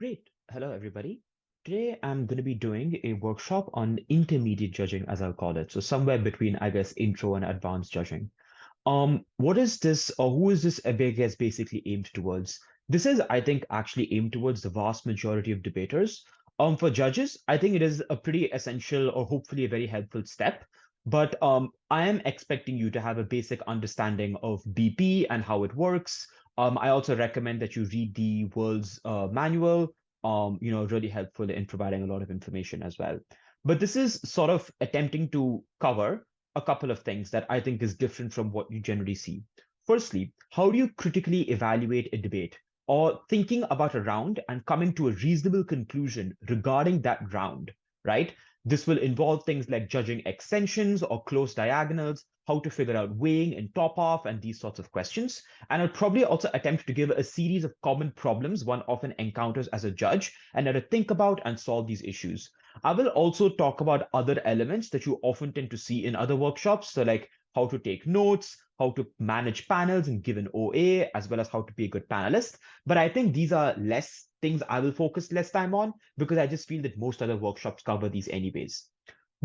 Great. Hello, everybody. Today, I'm going to be doing a workshop on intermediate judging, as I'll call it. So somewhere between, I guess, intro and advanced judging. What is this, or who is this, I guess, basically aimed towards? This is, I think, actually aimed towards the vast majority of debaters. For judges, I think it is a pretty essential or hopefully a very helpful step. But I am expecting you to have a basic understanding of BP and how it works. I also recommend that you read the world's manual. Really helpful in providing a lot of information as well. But this is sort of attempting to cover a couple of things that I think is different from what you generally see. Firstly, how do you critically evaluate a debate or thinking about a round and coming to a reasonable conclusion regarding that round, right? This will involve things like judging extensions or close diagonals, how to figure out weighing and top off, and these sorts of questions. And I'll probably also attempt to give a series of common problems one often encounters as a judge and how to think about and solve these issues. I will also talk about other elements that you often tend to see in other workshops. So, like how to take notes, how to manage panels and give an OA, as well as how to be a good panelist. But I think these are less things I will focus less time on because I just feel that most other workshops cover these anyways.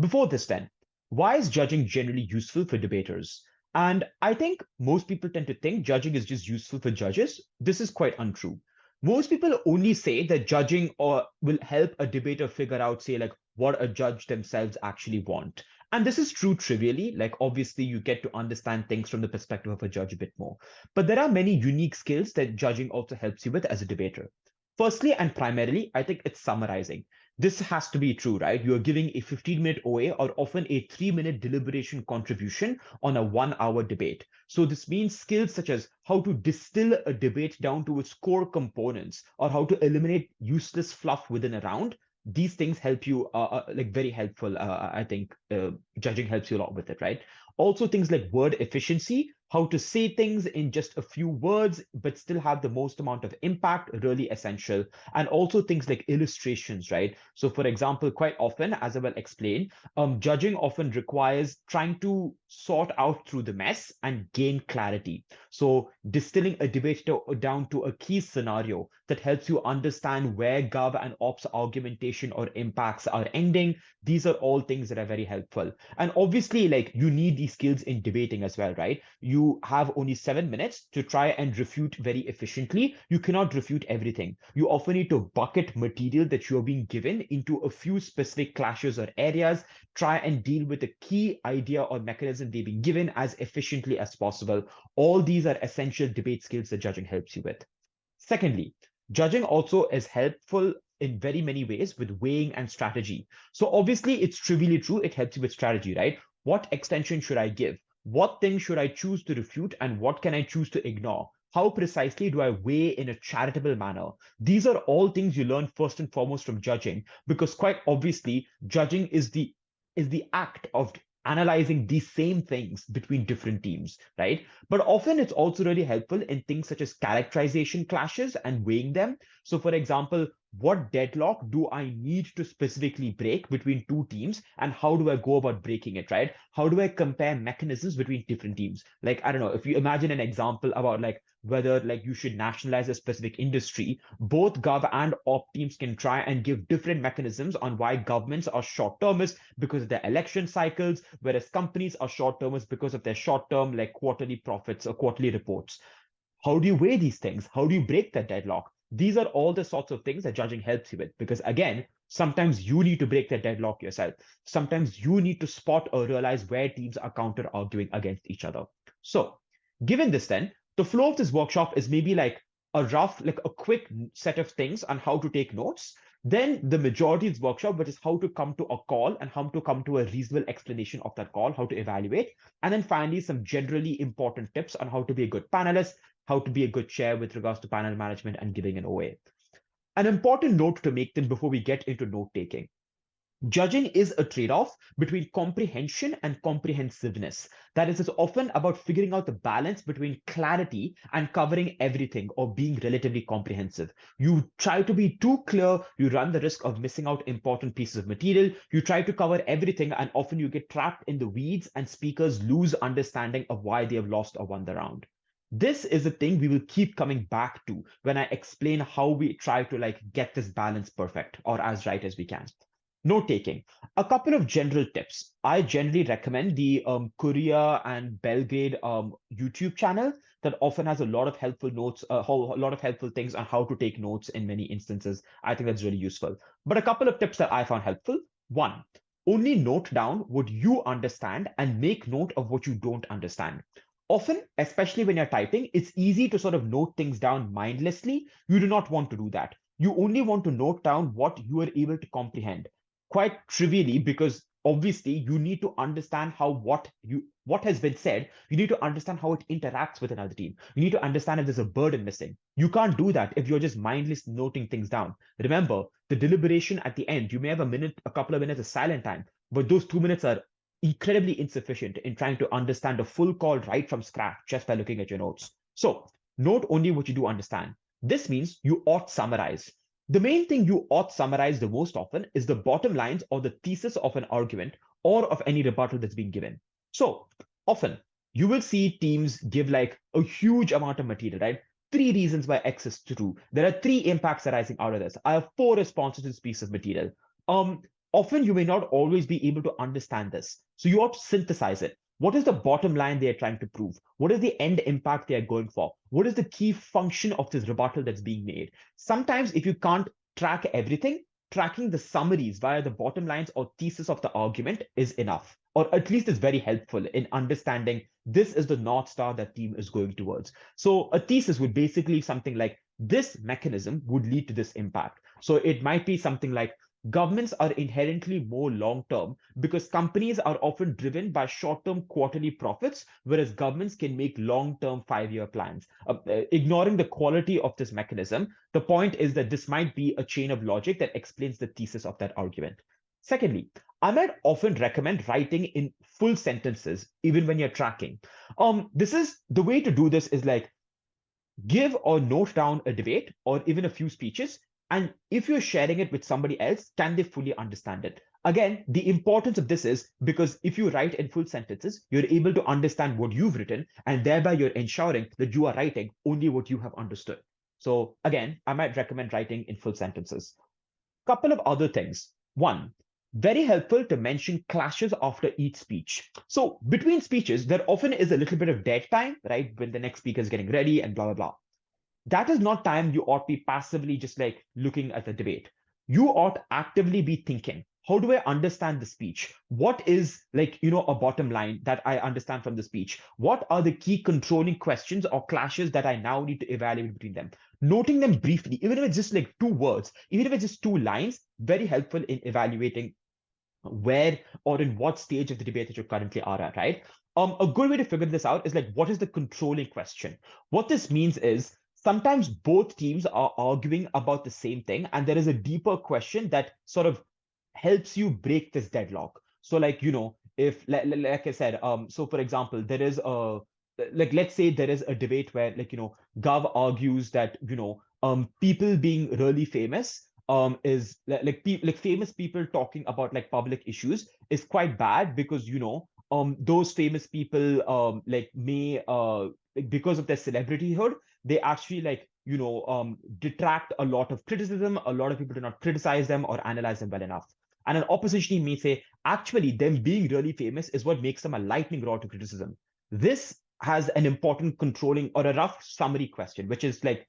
Before this, then, why is judging generally useful for debaters? And I think most people tend to think judging is just useful for judges. This is quite untrue. Most people only say that judging or will help a debater figure out, say, like what a judge themselves actually want. And this is true trivially, like obviously you get to understand things from the perspective of a judge a bit more. But there are many unique skills that judging also helps you with as a debater. Firstly and primarily, I think it's summarizing. This has to be true, right? You're giving a 15-minute OA or often a 3-minute deliberation contribution on a 1 hour debate. So this means skills such as how to distill a debate down to its core components or how to eliminate useless fluff within a round. These things help you, like very helpful. I think judging helps you a lot with it, right? Also, things like word efficiency, how to say things in just a few words, but still have the most amount of impact, really essential. And also things like illustrations, right? So, for example, quite often, as I will explain, judging often requires trying to sort out through the mess and gain clarity. So, distilling a debate down to a key scenario that helps you understand where gov and ops argumentation or impacts are ending. These are all things that are very helpful. And obviously, like you need these skills in debating as well, right? You have only 7 minutes to try and refute very efficiently. You cannot refute everything. You often need to bucket material that you're being given into a few specific clashes or areas, try and deal with a key idea or mechanism they've been given as efficiently as possible. All these are essential debate skills that judging helps you with. Secondly, judging also is helpful in very many ways with weighing and strategy. So obviously, it's trivially true. It helps you with strategy, right? What extension should I give? What thing should I choose to refute and what can I choose to ignore? How precisely do I weigh in a charitable manner? These are all things you learn first and foremost from judging, because quite obviously, judging is the act of analyzing these same things between different teams, right? But often it's also really helpful in things such as characterization clashes and weighing them. So, for example, what deadlock do I need to specifically break between two teams, and how do I go about breaking it, right? How do I compare mechanisms between different teams? Like, I don't know, if you imagine an example about like whether like you should nationalize a specific industry, both gov and op teams can try and give different mechanisms on why governments are short-termist because of their election cycles, whereas companies are short-termist because of their short-term like quarterly profits or quarterly reports. How do you weigh these things? How do you break that deadlock? These are all the sorts of things that judging helps you with. Because again, sometimes you need to break that deadlock yourself. Sometimes you need to spot or realize where teams are counter arguing against each other. So, given this, then, the flow of this workshop is maybe like a rough, like a quick set of things on how to take notes. Then the majority of this workshop, which is how to come to a call and how to come to a reasonable explanation of that call, how to evaluate. And then finally, some generally important tips on how to be a good panelist, how to be a good chair with regards to panel management and giving an OA. An important note to make then before we get into note taking. Judging is a trade off between comprehension and comprehensiveness. That is, it's often about figuring out the balance between clarity and covering everything or being relatively comprehensive. You try to be too clear, you run the risk of missing out important pieces of material. You try to cover everything, and often you get trapped in the weeds, and speakers lose understanding of why they have lost or won the round. This is the thing we will keep coming back to when I explain how we try to like get this balance perfect or as right as we can. Note taking. A couple of general tips. I generally recommend the Korea and Belgrade YouTube channel that often has a lot of helpful notes, a lot of helpful things on how to take notes in many instances. I think that's really useful. But a couple of tips that I found helpful. One, only note down what you understand and make note of what you don't understand. Often, especially when you're typing, it's easy to sort of note things down mindlessly. You do not want to do that. You only want to note down what you are able to comprehend quite trivially, because obviously you need to understand how what has been said. You need to understand how it interacts with another team. You need to understand if there's a burden missing. You can't do that if you're just mindless noting things down. Remember, the deliberation at the end, you may have a couple of minutes of silent time, but those 2 minutes are incredibly insufficient in trying to understand a full call right from scratch just by looking at your notes. So note only what you do understand. This means you ought summarize. The main thing you ought summarize the most often is the bottom lines or the thesis of an argument or of any rebuttal that's been given. So often you will see teams give like a huge amount of material, right? Three reasons why X is true. There are three impacts arising out of this. I have four responses to this piece of material. Often you may not always be able to understand this. So you ought to synthesize it. What is the bottom line they are trying to prove? What is the end impact they are going for? What is the key function of this rebuttal that's being made? Sometimes, if you can't track everything, tracking the summaries via the bottom lines or thesis of the argument is enough, or at least is very helpful in understanding this is the North Star that team is going towards. So, a thesis would basically something like this mechanism would lead to this impact. So, it might be something like governments are inherently more long term because companies are often driven by short term quarterly profits, whereas governments can make long term 5 year plans. Ignoring the quality of this mechanism, the point is that this might be a chain of logic that explains the thesis of that argument. Secondly, I might often recommend writing in full sentences, even when you're tracking. This is the way to do this is like give or note down a debate or even a few speeches. And if you're sharing it with somebody else, can they fully understand it? Again, the importance of this is because if you write in full sentences, you're able to understand what you've written, and thereby you're ensuring that you are writing only what you have understood. So again, I might recommend writing in full sentences. Couple of other things. One, very helpful to mention clashes after each speech. So between speeches, there often is a little bit of dead time, right? When the next speaker is getting ready and blah, blah, blah. That is not time you ought be passively just like looking at the debate. You ought actively be thinking, how do I understand the speech? What is like, a bottom line that I understand from the speech? What are the key controlling questions or clashes that I now need to evaluate between them? Noting them briefly, even if it's just like two words, even if it's just two lines, very helpful in evaluating where or in what stage of the debate that you currently are at, right? A good way to figure this out is like, what is the controlling question? What this means is sometimes both teams are arguing about the same thing, and there is a deeper question that sort of helps you break this deadlock. So, like, if like I said, so for example, there is a like let's say there is a debate where like Gov argues that people being really famous is like famous people talking about like public issues is quite bad because those famous people like may like because of their celebrityhood they actually like detract a lot of criticism. A lot of people do not criticize them or analyze them well enough, and an opposition may say actually them being really famous is what makes them a lightning rod to criticism. This has an important controlling or a rough summary question, which is like,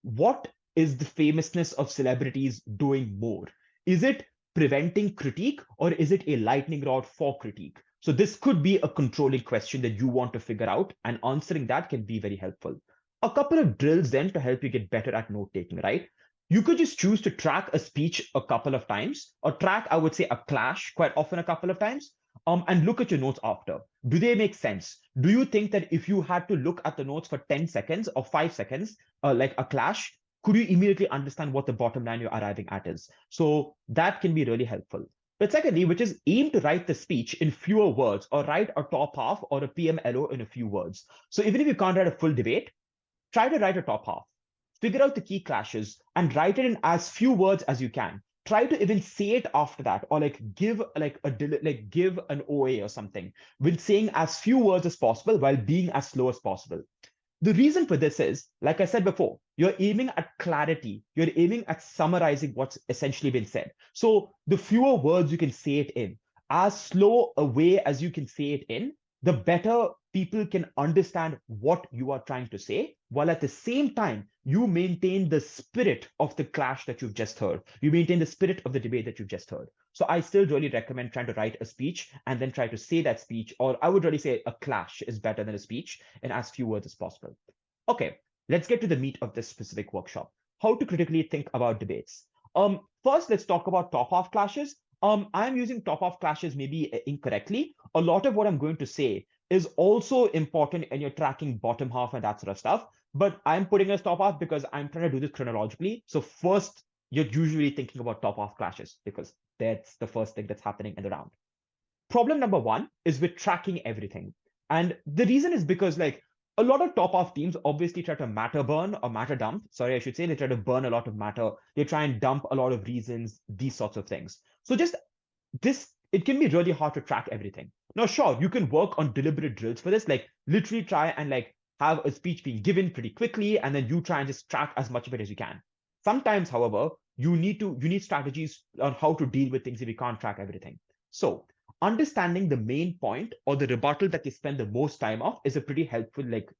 what is the famousness of celebrities doing more? Is it preventing critique or is it a lightning rod for critique? So this could be a controlling question that you want to figure out, and answering that can be very helpful. A couple of drills then to help you get better at note taking, right? You could just choose to track a speech a couple of times, or track, I would say, a clash quite often a couple of times, and look at your notes after. Do they make sense? Do you think that if you had to look at the notes for 10 seconds or 5 seconds, like a clash, could you immediately understand what the bottom line you're arriving at is? So that can be really helpful. But secondly, which is aim to write the speech in fewer words or write a top half or a PMLO in a few words. So even if you can't write a full debate, try to write a top half. Figure out the key clashes and write it in as few words as you can. Try to even say it after that, or like give like give an OA or something with saying as few words as possible while being as slow as possible. The reason for this is, like I said before, you're aiming at clarity. You're aiming at summarizing what's essentially been said. So the fewer words you can say it in, as slow a way as you can say it in, the better people can understand what you are trying to say, while at the same time, you maintain the spirit of the clash that you've just heard. You maintain the spirit of the debate that you've just heard. So I still really recommend trying to write a speech and then try to say that speech, or I would really say a clash is better than a speech in as few words as possible. Okay, let's get to the meat of this specific workshop. How to critically think about debates. First, let's talk about top-half clashes. I'm using top-half clashes maybe incorrectly. A lot of what I'm going to say is also important and you're tracking bottom half and that sort of stuff. But I'm putting as top-half because I'm trying to do this chronologically. So first, you're usually thinking about top-half clashes because that's the first thing that's happening in the round. Problem number one is with tracking everything. And the reason is because like a lot of top off teams obviously try to matter burn or matter dump. Sorry, I should say they try to burn a lot of matter. They try and dump a lot of reasons, these sorts of things. So just this, it can be really hard to track everything. Now, sure, you can work on deliberate drills for this, like literally try and like have a speech being given pretty quickly, and then you try and just track as much of it as you can. Sometimes, however, you need strategies on how to deal with things if you can't track everything. So understanding the main point or the rebuttal that they spend the most time of is a pretty helpful like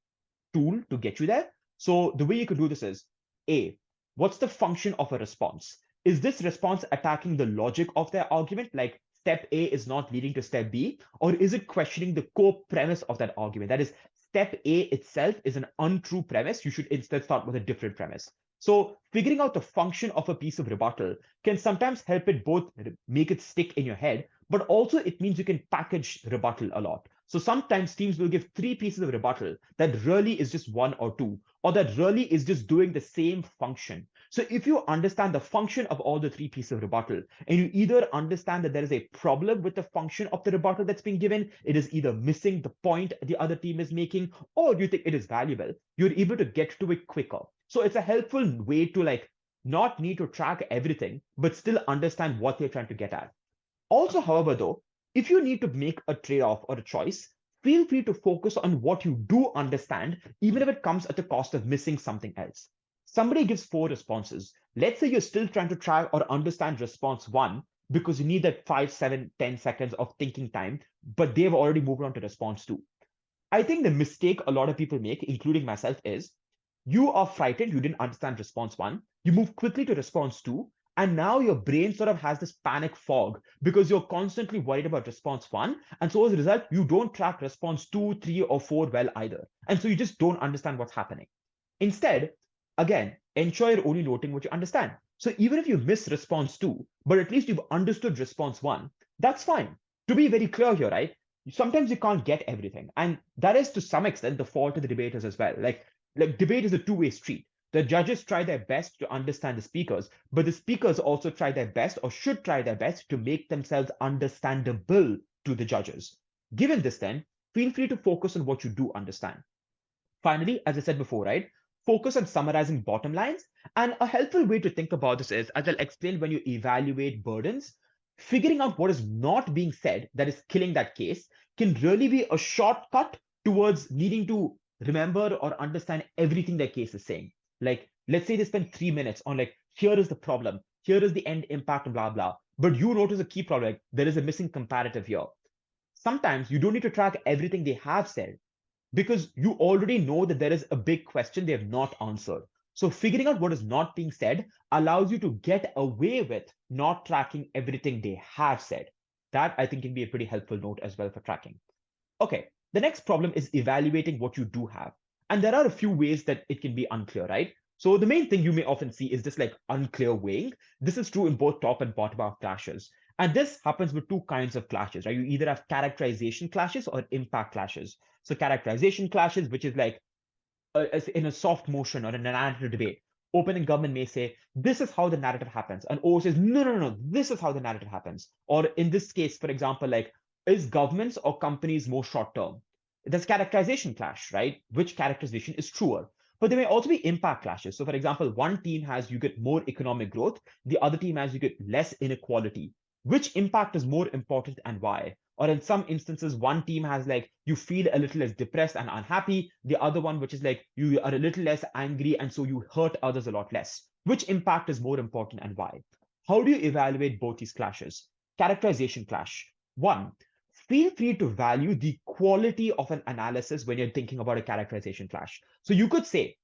tool to get you there. So the way you could do this is A, what's the function of a response? Is this response attacking the logic of their argument? Like step A is not leading to step B, or is it questioning the core premise of that argument? That is, step A itself is an untrue premise. You should instead start with a different premise. So figuring out the function of a piece of rebuttal can sometimes help it both make it stick in your head, but also it means you can package rebuttal a lot. So sometimes teams will give three pieces of rebuttal that really is just one or two, or that really is just doing the same function. So if you understand the function of all the three pieces of rebuttal, and you either understand that there is a problem with the function of the rebuttal that's being given, it is either missing the point the other team is making, or you think it is valuable, you're able to get to it quicker. So it's a helpful way to like not need to track everything, but still understand what they're trying to get at. Also, however, though, if you need to make a trade-off or a choice, feel free to focus on what you do understand, even if it comes at the cost of missing something else. Somebody gives four responses. Let's say you're still trying to try or understand response one because you need that 5, 7, 10 seconds of thinking time, but they've already moved on to response two. I think the mistake a lot of people make, including myself, is you are frightened, you didn't understand response one, you move quickly to response two, and now your brain sort of has this panic fog because you're constantly worried about response one. And so as a result, you don't track response two, three, or four well either. And so you just don't understand what's happening. Instead, again, ensure you're only noting what you understand. So even if you miss response two, but at least you've understood response one, that's fine. To be very clear here, right? Sometimes you can't get everything. And that is to some extent the fault of the debaters as well. Like debate is a two-way street. The judges try their best to understand the speakers, but the speakers also try their best or should try their best to make themselves understandable to the judges. Given this, then, feel free to focus on what you do understand. Finally, as I said before, right, focus on summarizing bottom lines. And a helpful way to think about this is, as I'll explain when you evaluate burdens, figuring out what is not being said that is killing that case can really be a shortcut towards needing to remember or understand everything that case is saying. Like, let's say they spend 3 minutes on like, here is the problem, here is the end impact, and blah, blah. But you notice a key problem, like there is a missing comparative here. Sometimes you don't need to track everything they have said because you already know that there is a big question they have not answered. So figuring out what is not being said allows you to get away with not tracking everything they have said. That I think can be a pretty helpful note as well for tracking. Okay, the next problem is evaluating what you do have. And there are a few ways that it can be unclear, right? So the main thing you may often see is this like unclear weighing. This is true in both top and bottom of clashes. And this happens with two kinds of clashes, right? You either have characterization clashes or impact clashes. So characterization clashes, which is like in a soft motion or in a narrative debate, opening government may say, this is how the narrative happens. And O says, no, no, no, no, this is how the narrative happens. Or in this case, for example, like, is governments or companies more short term? There's characterization clash, right? Which characterization is truer? But there may also be impact clashes. So, for example, one team has you get more economic growth, the other team has you get less inequality. Which impact is more important and why? Or in some instances, one team has like you feel a little less depressed and unhappy, the other one, which is like you are a little less angry and so you hurt others a lot less. Which impact is more important and why? How do you evaluate both these clashes? Characterization clash. One, feel free to value the quality of an analysis when you're thinking about a characterization clash. So you could say,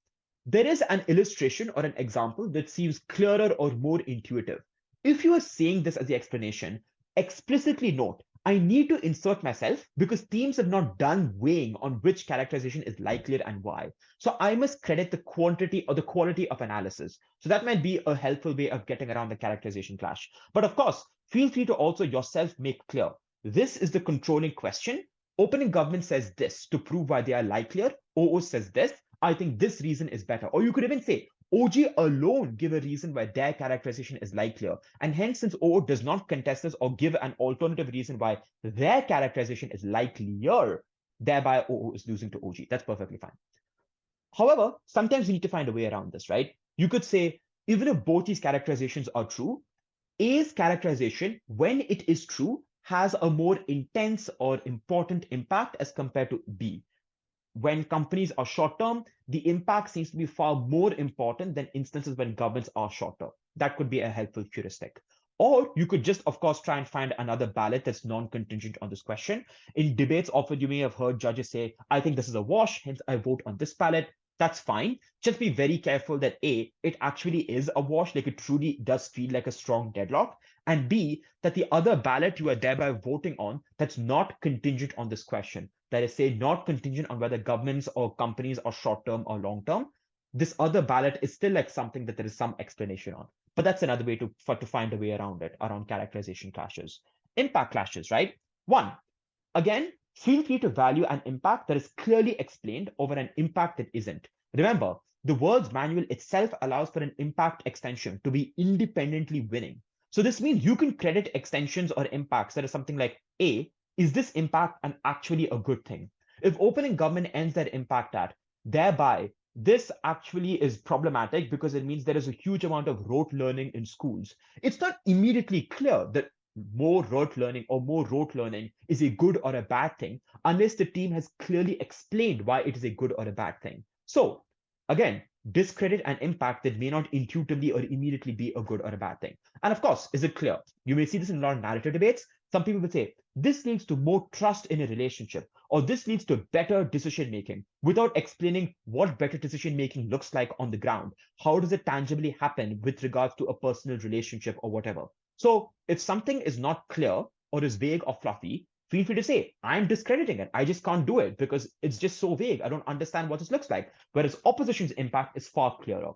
there is an illustration or an example that seems clearer or more intuitive. If you are saying this as the explanation, explicitly note, I need to insert myself because teams have not done weighing on which characterization is likelier and why. So I must credit the quantity or the quality of analysis. So that might be a helpful way of getting around the characterization clash. But of course, feel free to also yourself make clear. This is the controlling question. Opening government says this to prove why they are likelier. OO says this. I think this reason is better. Or you could even say, OG alone give a reason why their characterization is likelier. And hence, since OO does not contest this or give an alternative reason why their characterization is likelier, thereby OO is losing to OG. That's perfectly fine. However, sometimes we need to find a way around this, right? You could say, even if both these characterizations are true, A's characterization, when it is true, has a more intense or important impact as compared to B. When companies are short term, the impact seems to be far more important than instances when governments are shorter. That could be a helpful heuristic. Or you could just, of course, try and find another ballot that's non-contingent on this question. In debates, often you may have heard judges say, I think this is a wash, hence I vote on this ballot. That's fine. Just be very careful that A, it actually is a wash, like it truly does feel like a strong deadlock. And B, that the other ballot you are thereby voting on, that's not contingent on this question. That is, say, not contingent on whether governments or companies are short term or long term. This other ballot is still like something that there is some explanation on. But that's another way to find a way around it, around characterization clashes. Impact clashes, right? One, again, feel free to value an impact that is clearly explained over an impact that isn't. Remember, the words manual itself allows for an impact extension to be independently winning. So this means you can credit extensions or impacts that are something like A, is this impact an actually a good thing? If opening government ends that impact at, thereby, this actually is problematic because it means there is a huge amount of rote learning in schools. It's not immediately clear that more rote learning or more rote learning is a good or a bad thing unless the team has clearly explained why it is a good or a bad thing. So again, discredit an impact that may not intuitively or immediately be a good or a bad thing. And of course, is it clear? You may see this in a lot of narrative debates. Some people would say, this leads to more trust in a relationship, or this leads to better decision making without explaining what better decision making looks like on the ground. How does it tangibly happen with regards to a personal relationship or whatever? So if something is not clear or is vague or fluffy, feel free to say, I'm discrediting it. I just can't do it because it's just so vague. I don't understand what this looks like. Whereas opposition's impact is far clearer.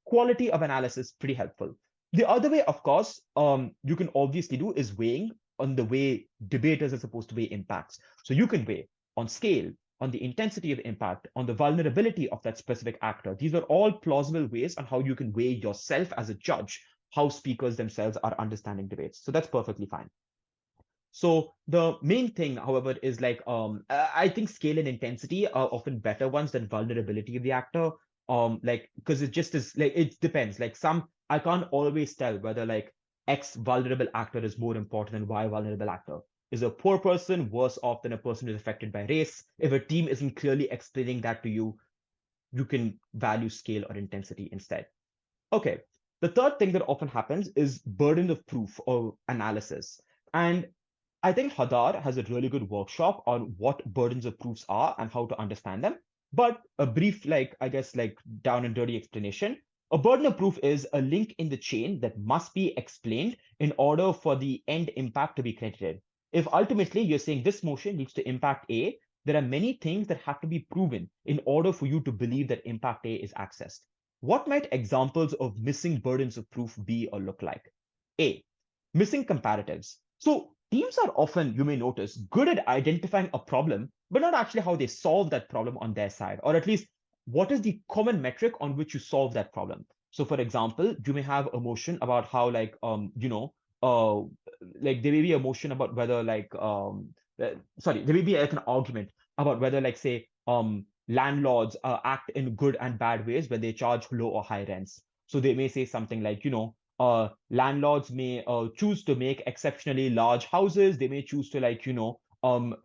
Quality of analysis, pretty helpful. The other way, of course, you can obviously do is weighing on the way debaters are supposed to weigh impacts. So you can weigh on scale, on the intensity of impact, on the vulnerability of that specific actor. These are all plausible ways on how you can weigh yourself as a judge, how speakers themselves are understanding debates. So that's perfectly fine. So the main thing, however, is like I think scale and intensity are often better ones than vulnerability of the actor. Like because it just is like it depends. Like some I can't always tell whether like X vulnerable actor is more important than Y vulnerable actor. Is a poor person worse off than a person who's affected by race? If a team isn't clearly explaining that to you, you can value scale or intensity instead. Okay. The third thing that often happens is burden of proof or analysis. And I think Hadar has a really good workshop on what burdens of proofs are and how to understand them. But a brief, like, I guess, like down and dirty explanation. A burden of proof is a link in the chain that must be explained in order for the end impact to be credited. If ultimately you're saying this motion leads to impact A, there are many things that have to be proven in order for you to believe that impact A is accessed. What might examples of missing burdens of proof be or look like? A, missing comparatives. So teams are often, you may notice, good at identifying a problem, but not actually how they solve that problem on their side, or at least what is the common metric on which you solve that problem. So for example, you may have a motion about how like there may be a motion about whether sorry, there may be like an argument about whether like say landlords act in good and bad ways when they charge low or high rents. So they may say something like, landlords may choose to make exceptionally large houses. They may choose to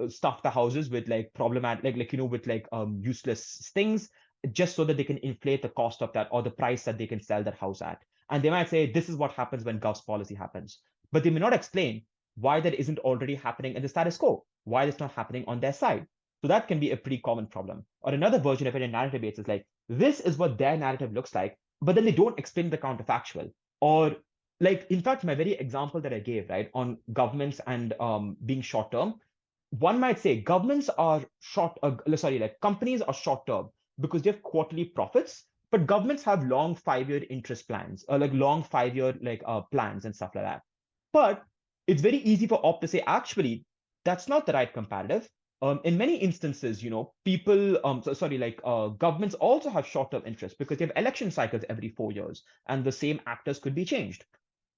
stuff the houses with like problematic with like useless things just so that they can inflate the cost of that or the price that they can sell that house at. And they might say this is what happens when gov's policy happens, but they may not explain why that isn't already happening in the status quo, why it's not happening on their side. So that can be a pretty common problem. Or another version of it in narrative debates is like this is what their narrative looks like, but then they don't explain the counterfactual. Or like in fact my very example that I gave, right, on governments and being short term, one might say governments are like companies are short term because they have quarterly profits, but governments have long 5-year interest plans or like long 5-year plans and stuff like that. But it's very easy for op to say actually that's not the right comparative. In many instances, people, governments also have short-term interests because they have election cycles every 4 years, and the same actors could be changed.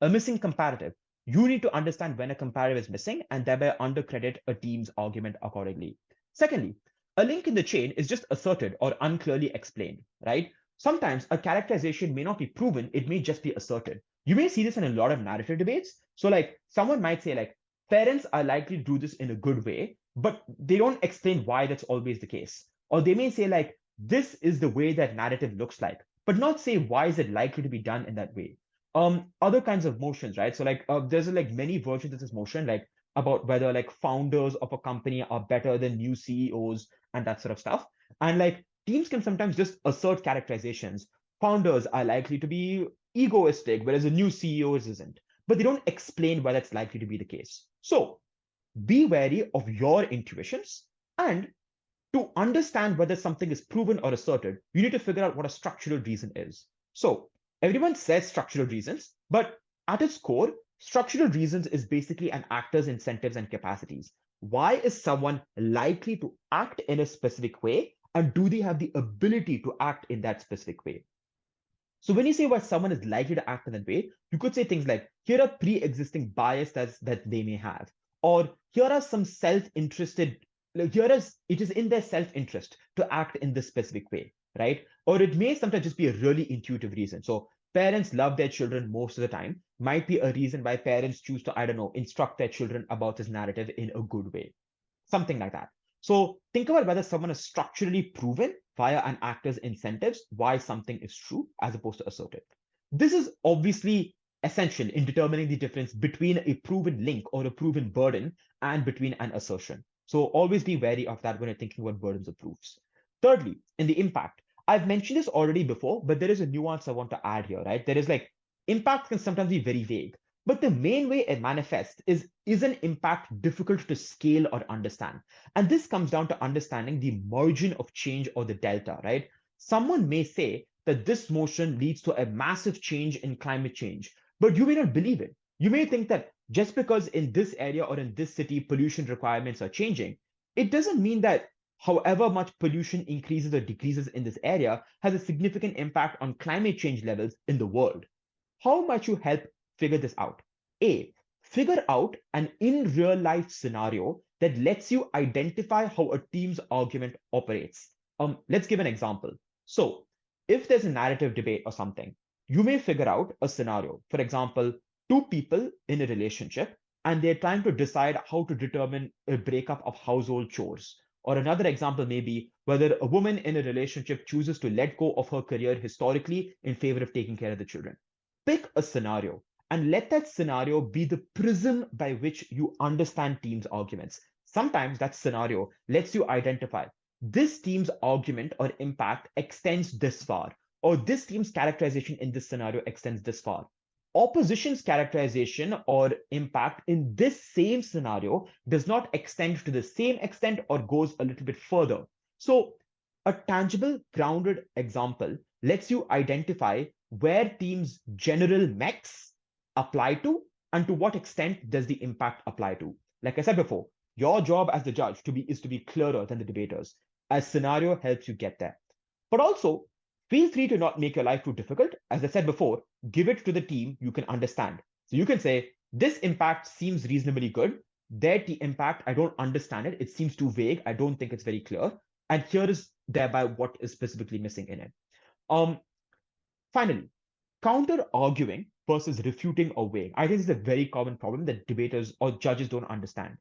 A missing comparative. You need to understand when a comparative is missing and thereby undercredit a team's argument accordingly. Secondly, a link in the chain is just asserted or unclearly explained, right? Sometimes a characterization may not be proven, it may just be asserted. You may see this in a lot of narrative debates. So, like, someone might say, like, parents are likely to do this in a good way, but they don't explain why that's always the case. Or they may say, like, this is the way that narrative looks like, but not say why is it likely to be done in that way. Other kinds of motions, right? So like there's like many versions of this motion, like about whether like founders of a company are better than new CEOs and that sort of stuff. And like teams can sometimes just assert characterizations. Founders are likely to be egoistic, whereas a new CEO isn't, but they don't explain why that's likely to be the case. So be wary of your intuitions, and to understand whether something is proven or asserted, you need to figure out what a structural reason is. So everyone says structural reasons, but at its core, structural reasons is basically an actor's incentives and capacities. Why is someone likely to act in a specific way? And do they have the ability to act in that specific way? So when you say why someone is likely to act in that way, you could say things like, here are pre-existing biases that they may have, or here are some self-interested, like here is it is in their self-interest to act in this specific way, right? Or it may sometimes just be a really intuitive reason. So parents love their children most of the time, might be a reason why parents choose to, I don't know, instruct their children about this narrative in a good way, something like that. So think about whether someone is structurally proven via an actor's incentives why something is true as opposed to asserted. This is obviously essential in determining the difference between a proven link or a proven burden and between an assertion. So always be wary of that when you're thinking about burdens of proofs. Thirdly, in the impact, I've mentioned this already before, but there is a nuance I want to add here, right? There is like impact can sometimes be very vague, but the main way it manifests is an impact difficult to scale or understand. And this comes down to understanding the margin of change or the delta, right? Someone may say that this motion leads to a massive change in climate change, but you may not believe it. You may think that just because in this area or in this city pollution requirements are changing, it doesn't mean that however much pollution increases or decreases in this area has a significant impact on climate change levels in the world. How might you help figure this out? A, figure out an in real life scenario that lets you identify how a team's argument operates. Let's give an example. So, if there's a narrative debate or something, you may figure out a scenario. For example, two people in a relationship and they're trying to decide how to determine a breakup of household chores. Or another example may be whether a woman in a relationship chooses to let go of her career historically in favor of taking care of the children. Pick a scenario and let that scenario be the prism by which you understand teams' arguments. Sometimes that scenario lets you identify this team's argument or impact extends this far, or this team's characterization in this scenario extends this far. Opposition's characterization or impact in this same scenario does not extend to the same extent or goes a little bit further. So, a tangible, grounded example lets you identify where teams' general mex apply to and to what extent does the impact apply to. Like I said before, your job as the judge is to be clearer than the debaters. A scenario helps you get there. But also, feel free to not make your life too difficult. As I said before, give it to the team you can understand. So you can say, this impact seems reasonably good. That the impact, I don't understand it. It seems too vague. I don't think it's very clear. And here is thereby what is specifically missing in it. Um, Finally, counter arguing versus refuting or weighing. I think this is a very common problem that debaters or judges don't understand.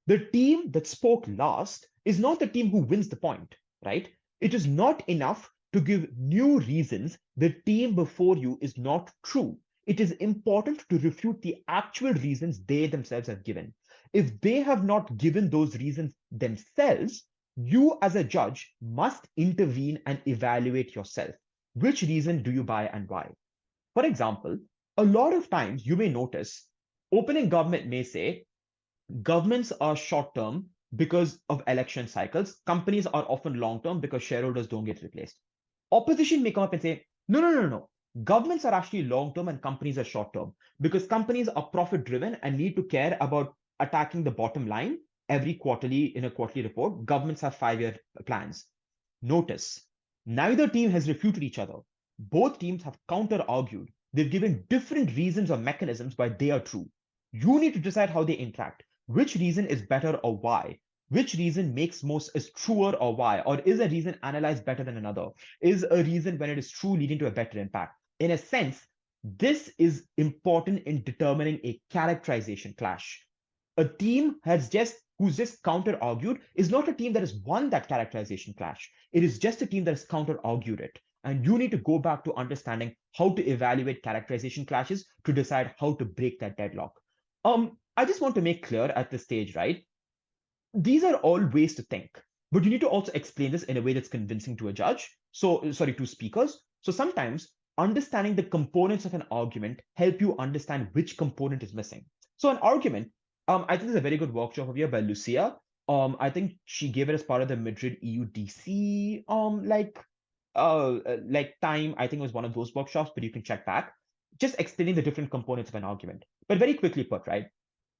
The team that spoke last is not the team who wins the point, right? It is not enough to give new reasons the team before you is not true. It is important to refute the actual reasons they themselves have given. If they have not given those reasons themselves, you as a judge must intervene and evaluate yourself. Which reason do you buy and why? For example, a lot of times you may notice opening government may say governments are short term because of election cycles. Companies are often long term because shareholders don't get replaced. Opposition may come up and say, no, no, no, no, no. Governments are actually long term and companies are short term because companies are profit driven and need to care about attacking the bottom line every quarterly in a quarterly report. Governments have 5-year plans. Notice, neither team has refuted each other. Both teams have counter argued. They've given different reasons or mechanisms why they are true. You need to decide how they interact. Which reason is better or why? Which reason makes most is truer or why? Or is a reason analyzed better than another? Is a reason when it is true leading to a better impact? In a sense, this is important in determining a characterization clash. A team who's just counter argued is not a team that has won that characterization clash. It is just a team that has counter argued it. And you need to go back to understanding how to evaluate characterization clashes to decide how to break that deadlock. I just want to make clear at this stage, right? These are all ways to think, but you need to also explain this in a way that's convincing to a judge. So, sorry, to speakers. So sometimes understanding the components of an argument help you understand which component is missing. So an argument, I think there's a very good workshop here by Lucia. I think she gave it as part of the Madrid EUDC, time. I think it was one of those workshops, but you can check back. Just explaining the different components of an argument. But very quickly put, right?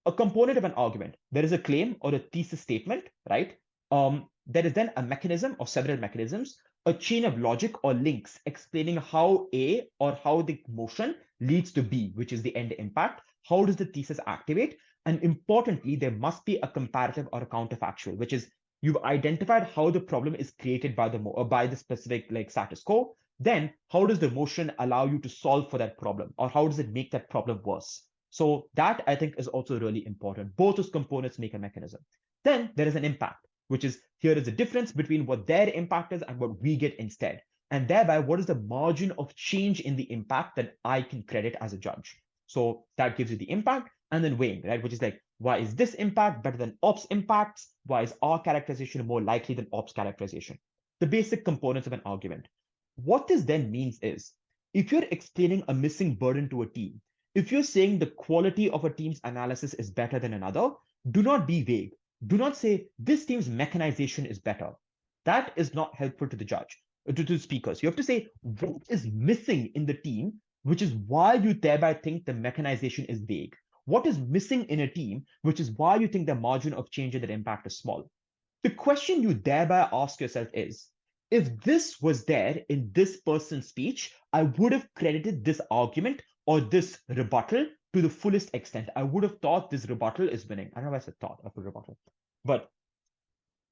A component of an argument. There is a claim or a thesis statement, right? There is then a mechanism or several mechanisms, a chain of logic or links explaining how A or how the motion leads to B, which is the end impact. How does the thesis activate? And importantly, there must be a comparative or a counterfactual, which is you've identified how the problem is created by the specific like status quo. Then how does the motion allow you to solve for that problem, or how does it make that problem worse? So that I think is also really important. Both those components make a mechanism. Then there is an impact, which is here is the difference between what their impact is and what we get instead. And thereby, what is the margin of change in the impact that I can credit as a judge? So that gives you the impact, and then weighing, right? Which is like, why is this impact better than ops impacts? Why is our characterization more likely than ops characterization? The basic components of an argument. What this then means is, if you're explaining a missing burden to a team, if you're saying the quality of a team's analysis is better than another, do not be vague. Do not say this team's mechanization is better. That is not helpful to the judge, to the speakers. You have to say what is missing in the team, which is why you thereby think the mechanization is vague. What is missing in a team, which is why you think the margin of change in that impact is small. The question you thereby ask yourself is, if this was there in this person's speech, I would have credited this argument or this rebuttal to the fullest extent. I would have thought this rebuttal is winning. I don't know why I said thought of a rebuttal. But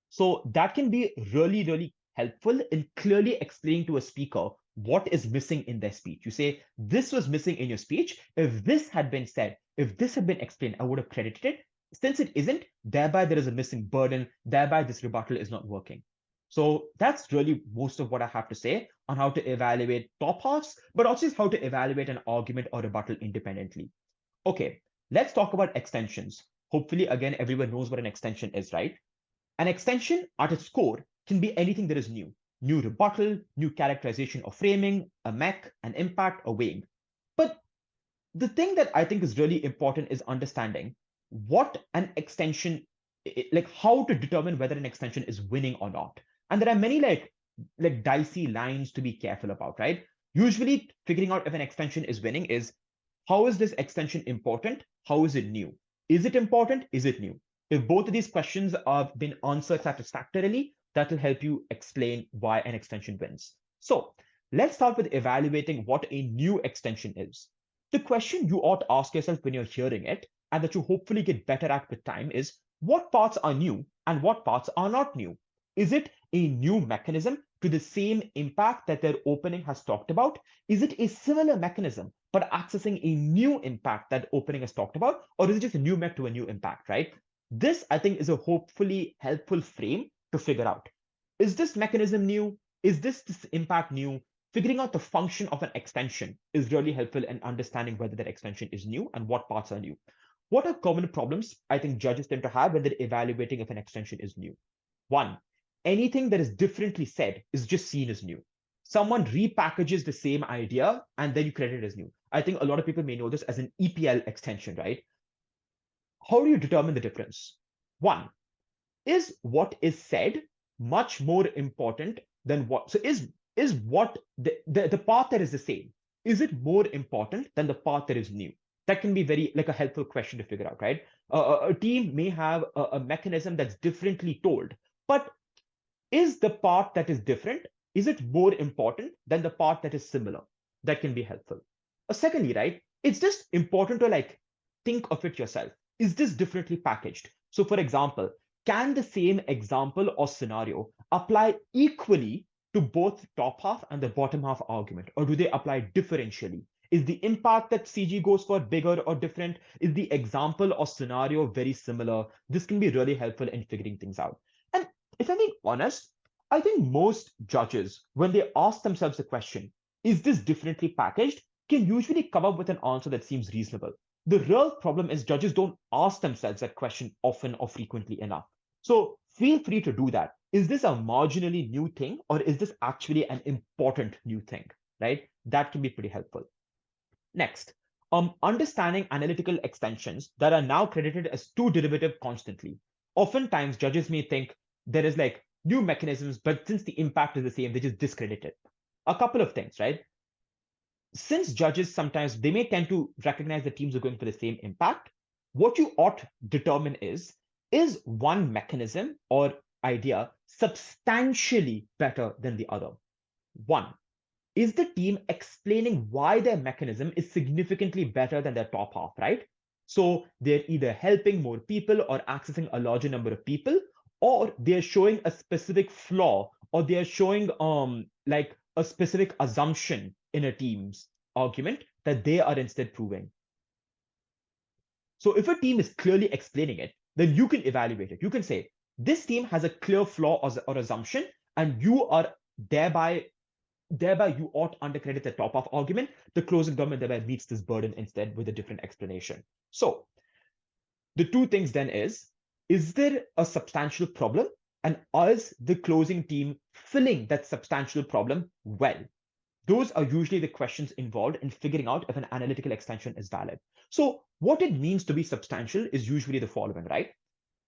so that can be really, really helpful in clearly explaining to a speaker what is missing in their speech. You say, this was missing in your speech. If this had been said, if this had been explained, I would have credited it. Since it isn't, thereby there is a missing burden. Thereby this rebuttal is not working. So that's really most of what I have to say on how to evaluate top halves, but also how to evaluate an argument or rebuttal independently. Okay, let's talk about extensions. Hopefully, again, everyone knows what an extension is, right? An extension at its core can be anything that is new. New rebuttal, new characterization or framing, a mech, an impact, or weighing. But the thing that I think is really important is understanding what an extension, like how to determine whether an extension is winning or not. And there are many like dicey lines to be careful about, right? Usually figuring out if an extension is winning is, how is this extension important? How is it new? Is it important? Is it new? If both of these questions have been answered satisfactorily, that will help you explain why an extension wins. So let's start with evaluating what a new extension is. The question you ought to ask yourself when you're hearing it, and that you hopefully get better at with time, is what parts are new and what parts are not new? Is it a new mechanism to the same impact that their opening has talked about? Is it a similar mechanism, but accessing a new impact that opening has talked about? Or is it just a new mech to a new impact, right? This, I think, is a hopefully helpful frame to figure out. Is this mechanism new? Is this impact new? Figuring out the function of an extension is really helpful in understanding whether that extension is new and what parts are new. What are common problems I think judges tend to have when they're evaluating if an extension is new? One, anything that is differently said is just seen as new. Someone repackages the same idea and then you credit it as new. I think a lot of people may know this as an EPL extension, right? How do you determine the difference? One, is what is said much more important than what? So is what the part that is the same, is it more important than the part that is new? That can be very like a helpful question to figure out, right? A team may have a mechanism that's differently told, but is the part that is different, is it more important than the part that is similar? That can be helpful. Secondly, right, it's just important to like think of it yourself. Is this differently packaged? So for example, can the same example or scenario apply equally to both top half and the bottom half argument, or do they apply differentially? Is the impact that CG goes for bigger or different? Is the example or scenario very similar? This can be really helpful in figuring things out. And if I'm being honest, I think most judges, when they ask themselves the question, is this differently packaged, can usually come up with an answer that seems reasonable. The real problem is judges don't ask themselves that question often or frequently enough. So feel free to do that. Is this a marginally new thing, or is this actually an important new thing, right? That can be pretty helpful. Next, understanding analytical extensions that are now credited as two derivative constantly. Oftentimes, judges may think there is like new mechanisms, but since the impact is the same, they just discredit it. A couple of things, right? Since judges sometimes they may tend to recognize the teams are going for the same impact, what you ought to determine is one mechanism or idea substantially better than the other? One, is the team explaining why their mechanism is significantly better than their top half, right? So they're either helping more people or accessing a larger number of people, or they're showing a specific flaw, or they're showing like a specific assumption in a team's argument that they are instead proving. So if a team is clearly explaining it, then you can evaluate it. You can say, this team has a clear flaw or assumption, and you are thereby you ought undercredit the top off argument. The closing government thereby meets this burden instead with a different explanation. So the two things then is there a substantial problem? And is the closing team filling that substantial problem well? Those are usually the questions involved in figuring out if an analytical extension is valid. So what it means to be substantial is usually the following, right?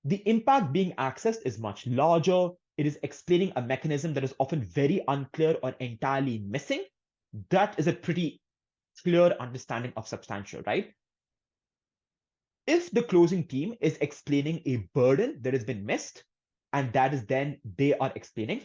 The impact being accessed is much larger. It is explaining a mechanism that is often very unclear or entirely missing. That is a pretty clear understanding of substantial, right? If the closing team is explaining a burden that has been missed, and that is then they are explaining,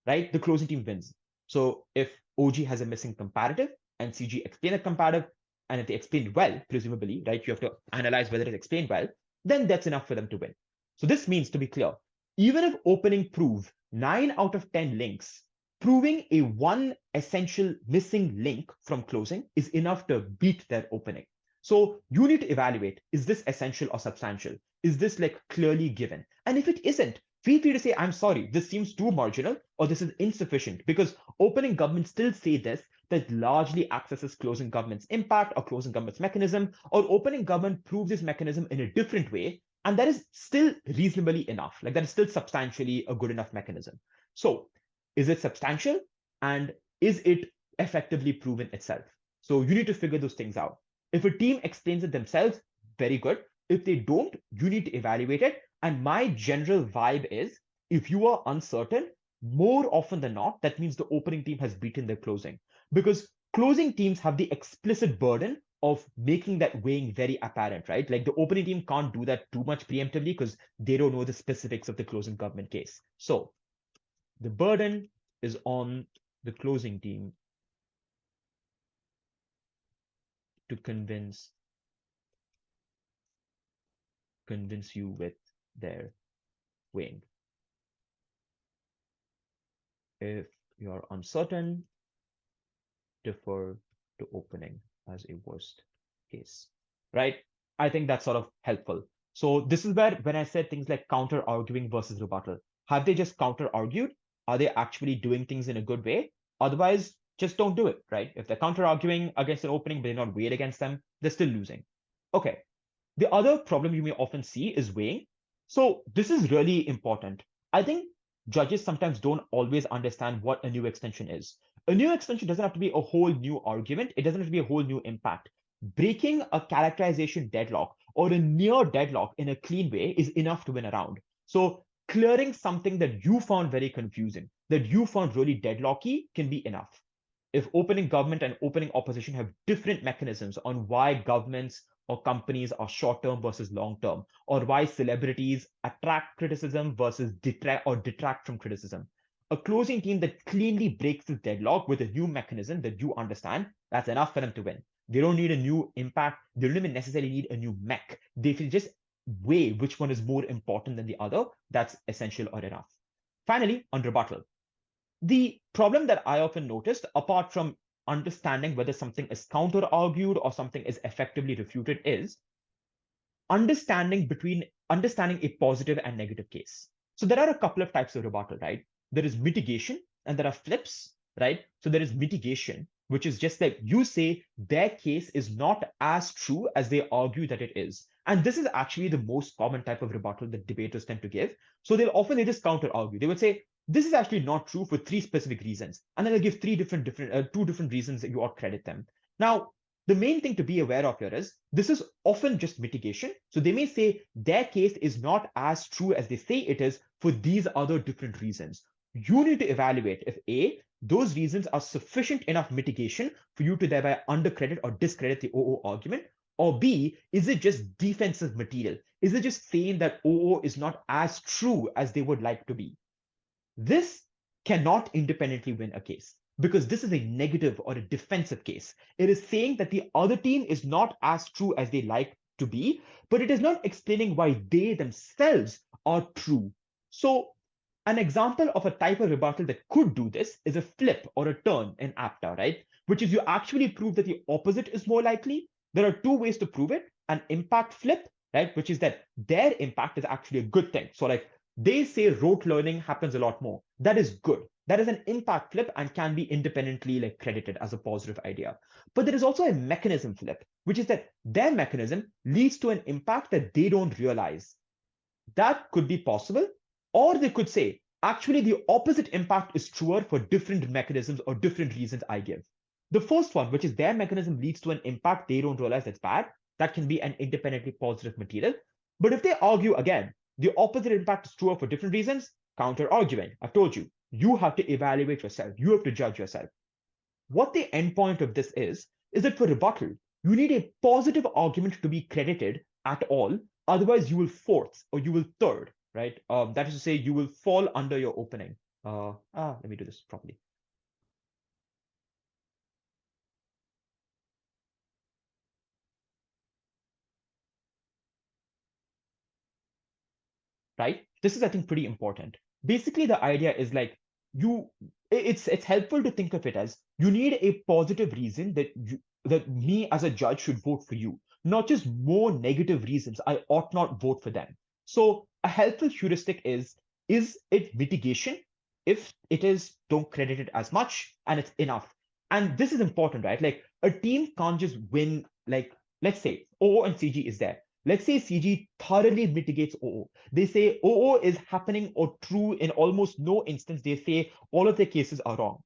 right? The closing team wins. So if OG has a missing comparative and CG explain a comparative, and if they explained well, presumably, right? You have to analyze whether it's explained well, then that's enough for them to win. So this means, to be clear, even if opening prove 9 out of 10 links, proving a one essential missing link from closing is enough to beat their opening. So you need to evaluate, is this essential or substantial? Is this like clearly given? And if it isn't, feel free to say, I'm sorry, this seems too marginal or this is insufficient, because opening government still say this, that largely accesses closing government's impact or closing government's mechanism, or opening government proves this mechanism in a different way, and that is still reasonably enough. Like that is still substantially a good enough mechanism. So is it substantial, and is it effectively proven itself? So you need to figure those things out. If a team explains it themselves, very good. If they don't, you need to evaluate it. And my general vibe is, if you are uncertain, more often than not, that means the opening team has beaten their closing, because closing teams have the explicit burden of making that weighing very apparent, right? Like the opening team can't do that too much preemptively because they don't know the specifics of the closing government case. So the burden is on the closing team to convince you with their weighing. If you're uncertain, defer to opening as a worst case, right? I think that's sort of helpful. So this is where when I said things like counter arguing versus rebuttal, have they just counter argued? Are they actually doing things in a good way? Otherwise, just don't do it, right? If they're counter arguing against an opening, but they're not weighed against them, they're still losing. Okay. The other problem you may often see is weighing. So this is really important. I think judges sometimes don't always understand what a new extension is. A new extension doesn't have to be a whole new argument. It doesn't have to be a whole new impact. Breaking a characterization deadlock or a near deadlock in a clean way is enough to win a round. So clearing something that you found very confusing, that you found really deadlocky, can be enough. If opening government and opening opposition have different mechanisms on why governments or companies are short term versus long term, or why celebrities attract criticism versus detract from criticism, a closing team that cleanly breaks this deadlock with a new mechanism that you understand, that's enough for them to win. They don't need a new impact. They don't even necessarily need a new mech. They can just weigh which one is more important than the other. That's essential or enough. Finally, on rebuttal, the problem that I often noticed, apart from understanding whether something is counter argued or something is effectively refuted, is understanding a positive and negative case. So there are a couple of types of rebuttal, right? There is mitigation and there are flips, right? So there is mitigation, which is just like you say their case is not as true as they argue that it is. And this is actually the most common type of rebuttal that debaters tend to give. So they just counter argue. They would say, this is actually not true for three specific reasons. And then they'll give two different reasons that you ought credit them. Now, the main thing to be aware of here is this is often just mitigation. So they may say their case is not as true as they say it is for these other different reasons. You need to evaluate if A, those reasons are sufficient enough mitigation for you to thereby undercredit or discredit the OO argument, or B, is it just defensive material? Is it just saying that OO is not as true as they would like to be? This cannot independently win a case because this is a negative or a defensive case. It is saying that the other team is not as true as they like to be, but it is not explaining why they themselves are true. So an example of a type of rebuttal that could do this is a flip or a turn in APTA, right? Which is you actually prove that the opposite is more likely. There are two ways to prove it: an impact flip, right? Which is that their impact is actually a good thing. So like they say rote learning happens a lot more. That is good. That is an impact flip and can be independently like credited as a positive idea. But there is also a mechanism flip, which is that their mechanism leads to an impact that they don't realize. That could be possible. Or they could say, actually, the opposite impact is truer for different mechanisms or different reasons I give. The first one, which is their mechanism leads to an impact they don't realize that's bad, that can be an independently positive material. But if they argue again, the opposite impact is truer for different reasons, counter arguing. I've told you, you have to evaluate yourself. You have to judge yourself. What the endpoint of this is that for rebuttal, you need a positive argument to be credited at all. Otherwise, you will fourth or you will third, right? That is to say, you will fall under your opening. Let me do this properly. Right? This is, I think, pretty important. Basically, the idea is like you it's helpful to think of it as you need a positive reason that me as a judge should vote for you, not just more negative reasons I ought not vote for them. So a helpful heuristic is it mitigation? If it is, don't credit it as much and it's enough. And this is important, right? Like a team can't just win, like let's say OO and CG is there. Let's say CG thoroughly mitigates OO. They say OO is happening or true in almost no instance. They say all of their cases are wrong.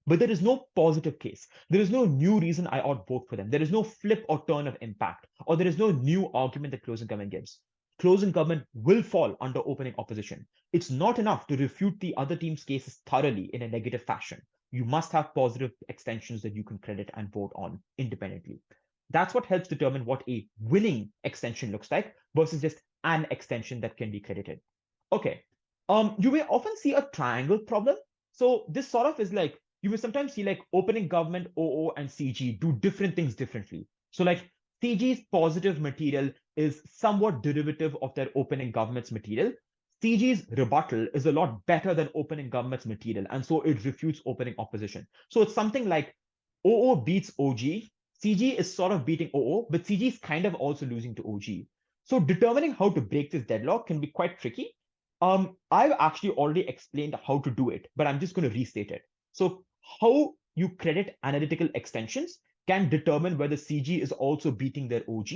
But there is no positive case. There is no new reason I ought vote for them. There is no flip or turn of impact, or there is no new argument that closing government gives. Closing government will fall under opening opposition. It's not enough to refute the other team's cases thoroughly in a negative fashion. You must have positive extensions that you can credit and vote on independently. That's what helps determine what a winning extension looks like versus just an extension that can be credited. Okay. You may often see a triangle problem. So this sort of is like you will sometimes see like opening government, OO, and CG do different things differently. So like CG's positive material is somewhat derivative of their opening government's material. CG's rebuttal is a lot better than opening government's material, and so it refutes opening opposition. So it's something like OO beats OG. CG is sort of beating OO, but CG is kind of also losing to OG. So determining how to break this deadlock can be quite tricky. I've actually already explained how to do it, but I'm just going to restate it. So how you credit analytical extensions can determine whether CG is also beating their OG,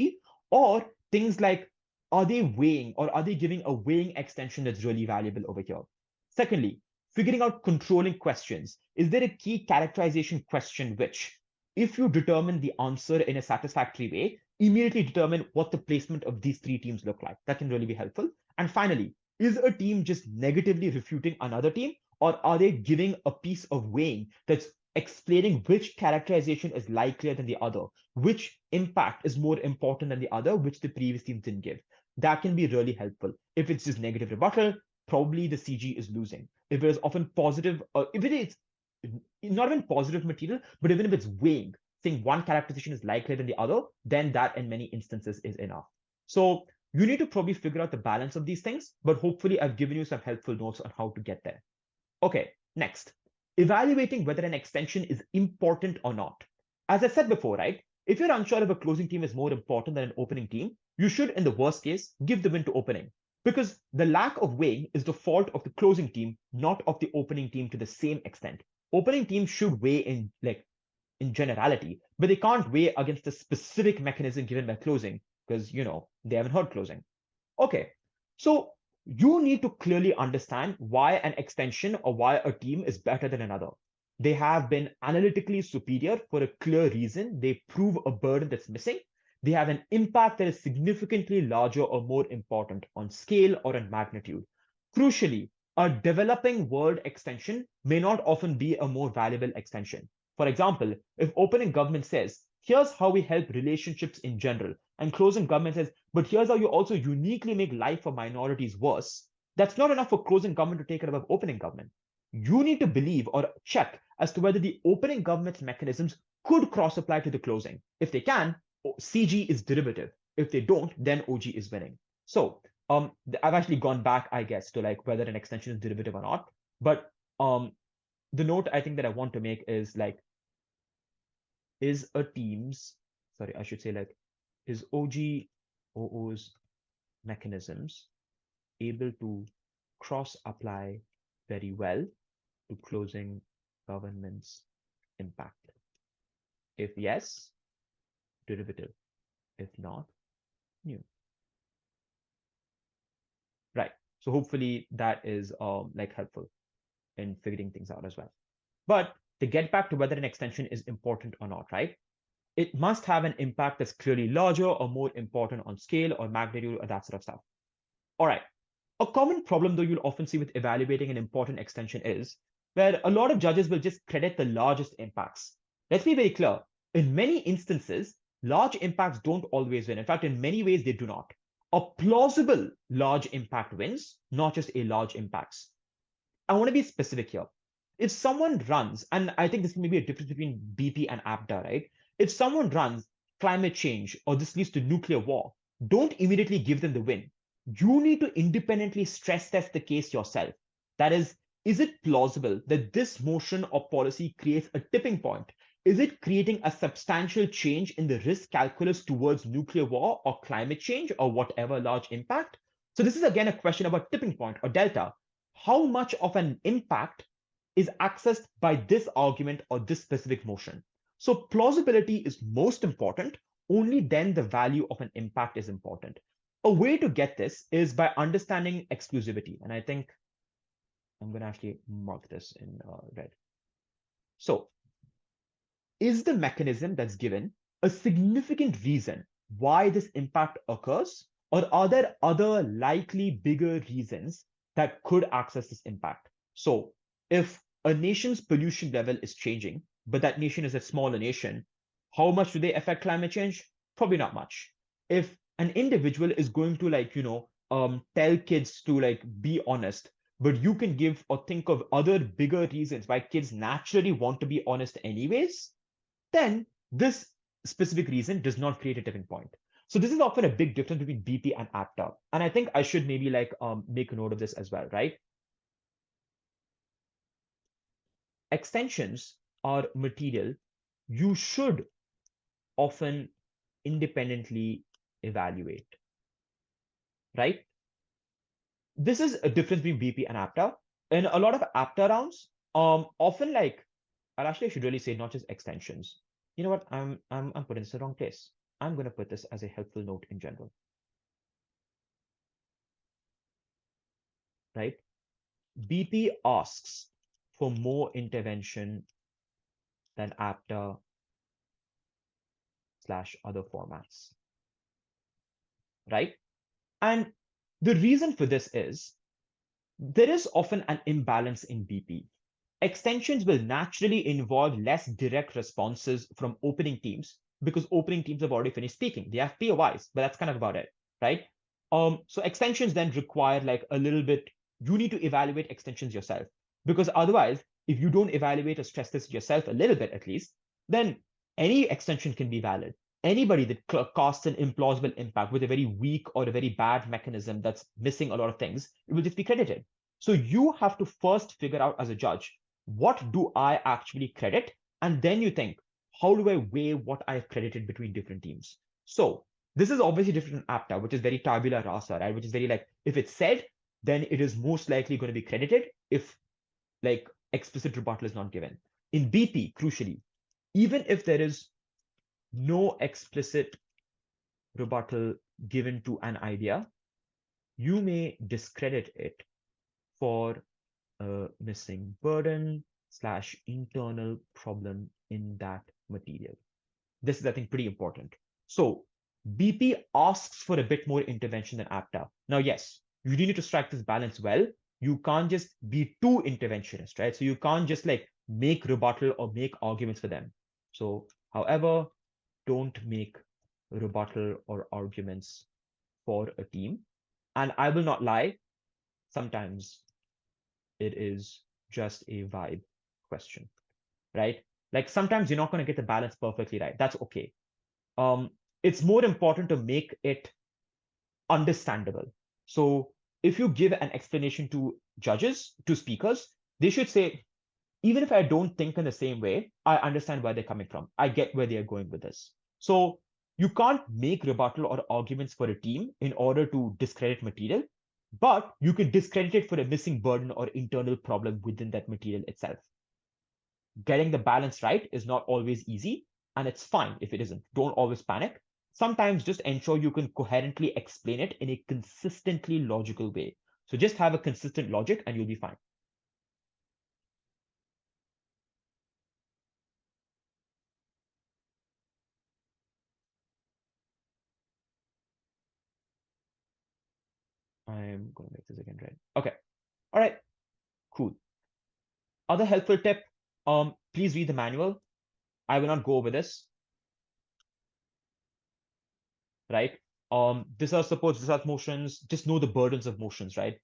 or things like, are they weighing or are they giving a weighing extension that's really valuable over here? Secondly, figuring out controlling questions. Is there a key characterization question which, if you determine the answer in a satisfactory way, immediately determine what the placement of these three teams look like? That can really be helpful. And finally, is a team just negatively refuting another team, or are they giving a piece of weighing that's explaining which characterization is likelier than the other, which impact is more important than the other, which the previous team didn't give? That can be really helpful. If it's just negative rebuttal, probably the CG is losing. If it is often positive, if it is not even positive material, but even if it's weighing, saying one characterization is likelier than the other, then that in many instances is enough. So you need to probably figure out the balance of these things, but hopefully I've given you some helpful notes on how to get there. Okay, next, evaluating whether an extension is important or not. As I said before, right? If you're unsure if a closing team is more important than an opening team, you should, in the worst case, give the win to opening. Because the lack of weighing is the fault of the closing team, not of the opening team to the same extent. Opening teams should weigh in generality, but they can't weigh against the specific mechanism given by closing, because they haven't heard closing. Okay, so you need to clearly understand why an extension or why a team is better than another. They have been analytically superior for a clear reason. They prove a burden that's missing. They have an impact that is significantly larger or more important on scale or on magnitude. Crucially, a developing world extension may not often be a more valuable extension. For example, if opening government says, here's how we help relationships in general, and closing government says, but here's how you also uniquely make life for minorities worse, that's not enough for closing government to take it above opening government. You need to believe or check as to whether the opening government's mechanisms could cross apply to the closing. If they can, CG is derivative. If they don't, then OG is winning. So I've actually gone back, I guess, to like whether an extension is derivative or not. But the note I think that I want to make is like, is a team's, sorry, I should say like, is OG OO's mechanisms able to cross apply very well to closing government's impact? If yes, derivative. If not, new. Right. So hopefully that is like helpful in figuring things out as well. But to get back to whether an extension is important or not, right? It must have an impact that's clearly larger or more important on scale or magnitude or that sort of stuff. All right. A common problem, though, you'll often see with evaluating an important extension is where a lot of judges will just credit the largest impacts. Let's be very clear. In many instances, large impacts don't always win. In fact, in many ways, they do not. A plausible large impact wins, not just a large impacts. I want to be specific here. If someone runs, and I think this may be a difference between BP and ABDA, right? If someone runs climate change or this leads to nuclear war, don't immediately give them the win. You need to independently stress test the case yourself. That is it plausible that this motion or policy creates a tipping point? Is it creating a substantial change in the risk calculus towards nuclear war or climate change or whatever large impact? So this is again a question about tipping point or delta. How much of an impact is accessed by this argument or this specific motion? So plausibility is most important. Only then the value of an impact is important. A way to get this is by understanding exclusivity. And I think I'm going to actually mark this in red. So is the mechanism that's given a significant reason why this impact occurs? Or are there other likely bigger reasons that could access this impact? So if a nation's pollution level is changing, but that nation is a smaller nation, how much do they affect climate change? Probably not much. If an individual is going to tell kids to like be honest, but you can give or think of other bigger reasons why kids naturally want to be honest anyways, then this specific reason does not create a tipping point. So this is often a big difference between BP and APTA. And I think I should maybe like make a note of this as well, right? Extensions are material you should often independently evaluate, right? This is a difference between BP and APTA. In a lot of APTA rounds, often like, I should really say not just extensions. You know what? I'm putting this in the wrong place. I'm going to put this as a helpful note in general, right? BP asks for more intervention than APTA slash other formats, right? And the reason for this is there is often an imbalance in BP. Extensions will naturally involve less direct responses from opening teams because opening teams have already finished speaking. They have POIs, but that's kind of about it, right? So extensions then require like a little bit, you need to evaluate extensions yourself because otherwise, if you don't evaluate or stress this yourself a little bit at least, then any extension can be valid. Anybody that casts an implausible impact with a very weak or a very bad mechanism that's missing a lot of things, it will just be credited. So you have to first figure out as a judge, what do I actually credit? And then you think, how do I weigh what I've credited between different teams? So this is obviously different in APTA, which is very tabula rasa, right? Which is very like, if it's said, then it is most likely going to be credited if like explicit rebuttal is not given. In BP, crucially, even if there is no explicit rebuttal given to an idea, you may discredit it for a missing burden slash internal problem in that material. This is, I think, pretty important. So BP asks for a bit more intervention than APTA. Now, yes, you need to strike this balance well. You can't just be too interventionist, right? So you can't just like make rebuttal or make arguments for them. So, however, don't make rebuttal or arguments for a team. And I will not lie, sometimes it is just a vibe question, right? Like sometimes you're not going to get the balance perfectly right. That's okay. It's more important to make it understandable. So if you give an explanation to judges, to speakers, they should say, even if I don't think in the same way, I understand where they're coming from. I get where they're going with this. So you can't make rebuttal or arguments for a team in order to discredit material, but you can discredit it for a missing burden or internal problem within that material itself. Getting the balance right is not always easy, and it's fine if it isn't. Don't always panic. Sometimes just ensure you can coherently explain it in a consistently logical way. So just have a consistent logic and you'll be fine. I'm going to make this again red. Okay. All right. Cool. Other helpful tip, please read the manual. I will not go over this, right? Discharge supports, discharge motions, just know the burdens of motions, right?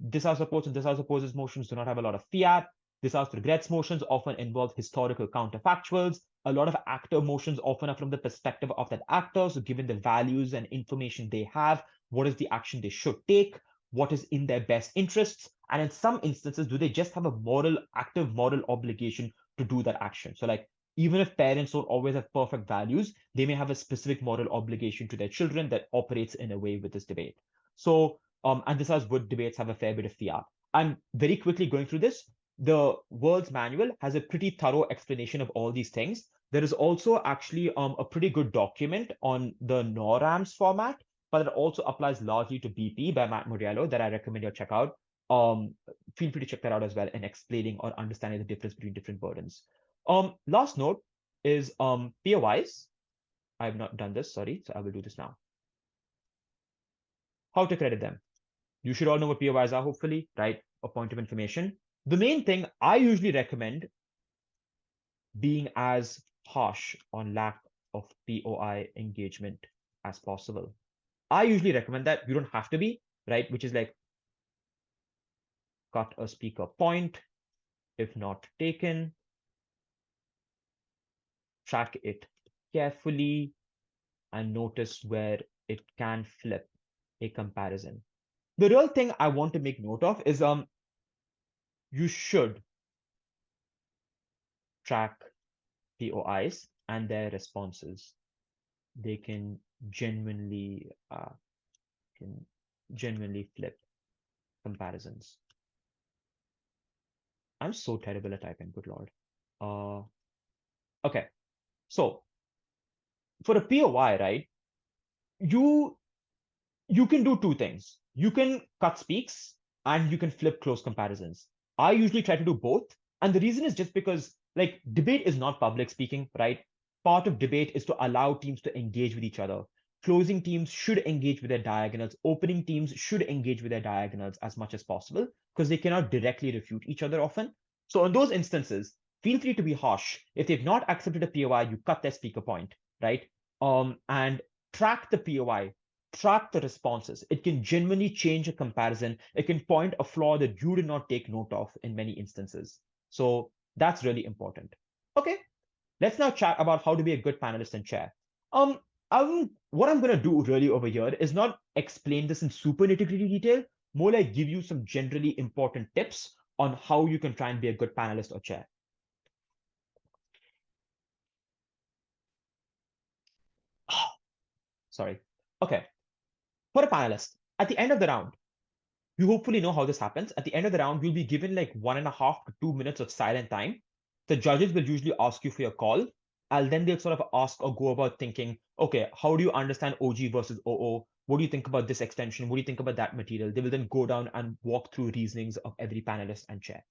Discharge supports and discharge opposes motions do not have a lot of fiat. Discharge regrets motions often involve historical counterfactuals. A lot of actor motions often are from the perspective of that actor. So given the values and information they have, what is the action they should take? What is in their best interests? And in some instances, do they just have a active moral obligation to do that action? So like, even if parents don't always have perfect values, they may have a specific moral obligation to their children that operates in a way with this debate. So, and this as would debates have a fair bit of fiat. I'm very quickly going through this. The World's Manual has a pretty thorough explanation of all these things. There is also actually a pretty good document on the NORAMS format, but it also applies largely to BP by Matt Muriello that I recommend you check out. Feel free to check that out as well in explaining or understanding the difference between different burdens. Last note is POIs. I have not done this, sorry, so I will do this now. How to credit them. You should all know what POIs are, hopefully, right? A point of information. The main thing I usually recommend being as harsh on lack of POI engagement as possible. I usually recommend that. You don't have to be, right? Which is like cut a speaker point if not taken, track it carefully, and notice where it can flip a comparison. The real thing I want to make note of is you should track POIs and their responses. They can genuinely flip comparisons. I'm so terrible at typing, good lord. Uh, okay, so for a POI, right, you you can do two things. You can cut speaks and you can flip close comparisons. I usually try to do both. And the reason is just because, like, debate is not public speaking, right? Part of debate is to allow teams to engage with each other. Closing teams should engage with their diagonals. Opening teams should engage with their diagonals as much as possible because they cannot directly refute each other often. So, in those instances, feel free to be harsh. If they've not accepted a POI, you cut their speaker point, right? And track the POI, track the responses. It can genuinely change a comparison. It can point a flaw that you did not take note of in many instances. So that's really important. Okay, let's now chat about how to be a good panelist and chair. Um, what I'm going to do really over here is not explain this in super nitty-gritty detail, more like give you some generally important tips on how you can try and be a good panelist or chair. Sorry. Okay, for a panelist, at the end of the round, you hopefully know how this happens. At the end of the round, you'll be given like 1.5 to 2 minutes of silent time. The judges will usually ask you for your call, and then they'll sort of ask or go about thinking, okay, how do you understand OG versus OO? What do you think about this extension? What do you think about that material? They will then go down and walk through reasonings of every panelist and chair.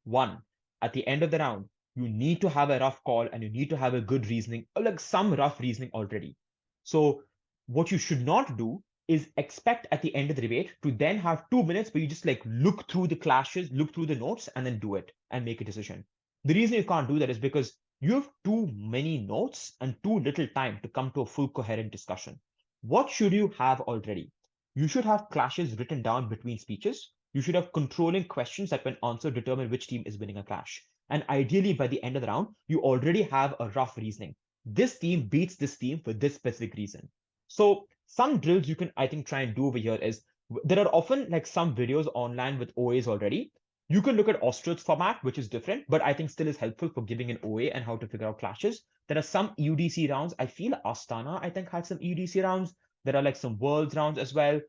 One, at the end of the round, you need to have a rough call and you need to have a good reasoning, or like some rough reasoning already. So what you should not do is expect at the end of the debate to then have 2 minutes where you just like look through the clashes, look through the notes, and then do it and make a decision. The reason you can't do that is because you have too many notes and too little time to come to a full coherent discussion. What should you have already? You should have clashes written down between speeches. You should have controlling questions that, when answered, determine which team is winning a clash. And ideally, by the end of the round, you already have a rough reasoning. This team beats this team for this specific reason. So some drills you can, I think, try and do over here is there are often like some videos online with OAs already. You can look at Ostrich format, which is different, but I think still is helpful for giving an OA and how to figure out clashes. There are some UDC rounds. I feel Astana, I think, had some UDC rounds. There are like some worlds rounds as well,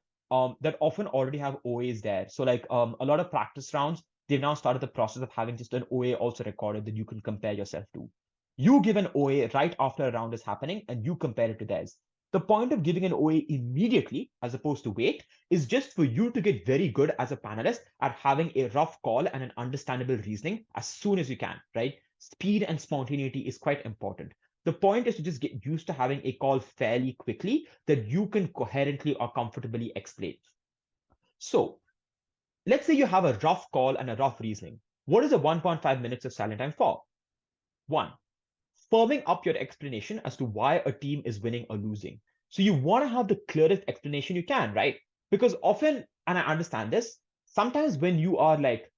that often already have OAs there. So like a lot of practice rounds, they've now started the process of having just an OA also recorded that you can compare yourself to. You give an OA right after a round is happening and you compare it to theirs. The point of giving an OA immediately, as opposed to wait, is just for you to get very good as a panelist at having a rough call and an understandable reasoning as soon as you can, right? Speed and spontaneity is quite important. The point is to just get used to having a call fairly quickly that you can coherently or comfortably explain. So let's say you have a rough call and a rough reasoning. What is the 1.5 minutes of silent time for? One, firming up your explanation as to why a team is winning or losing. So you want to have the clearest explanation you can, right? Because often, and I understand this, sometimes when you are like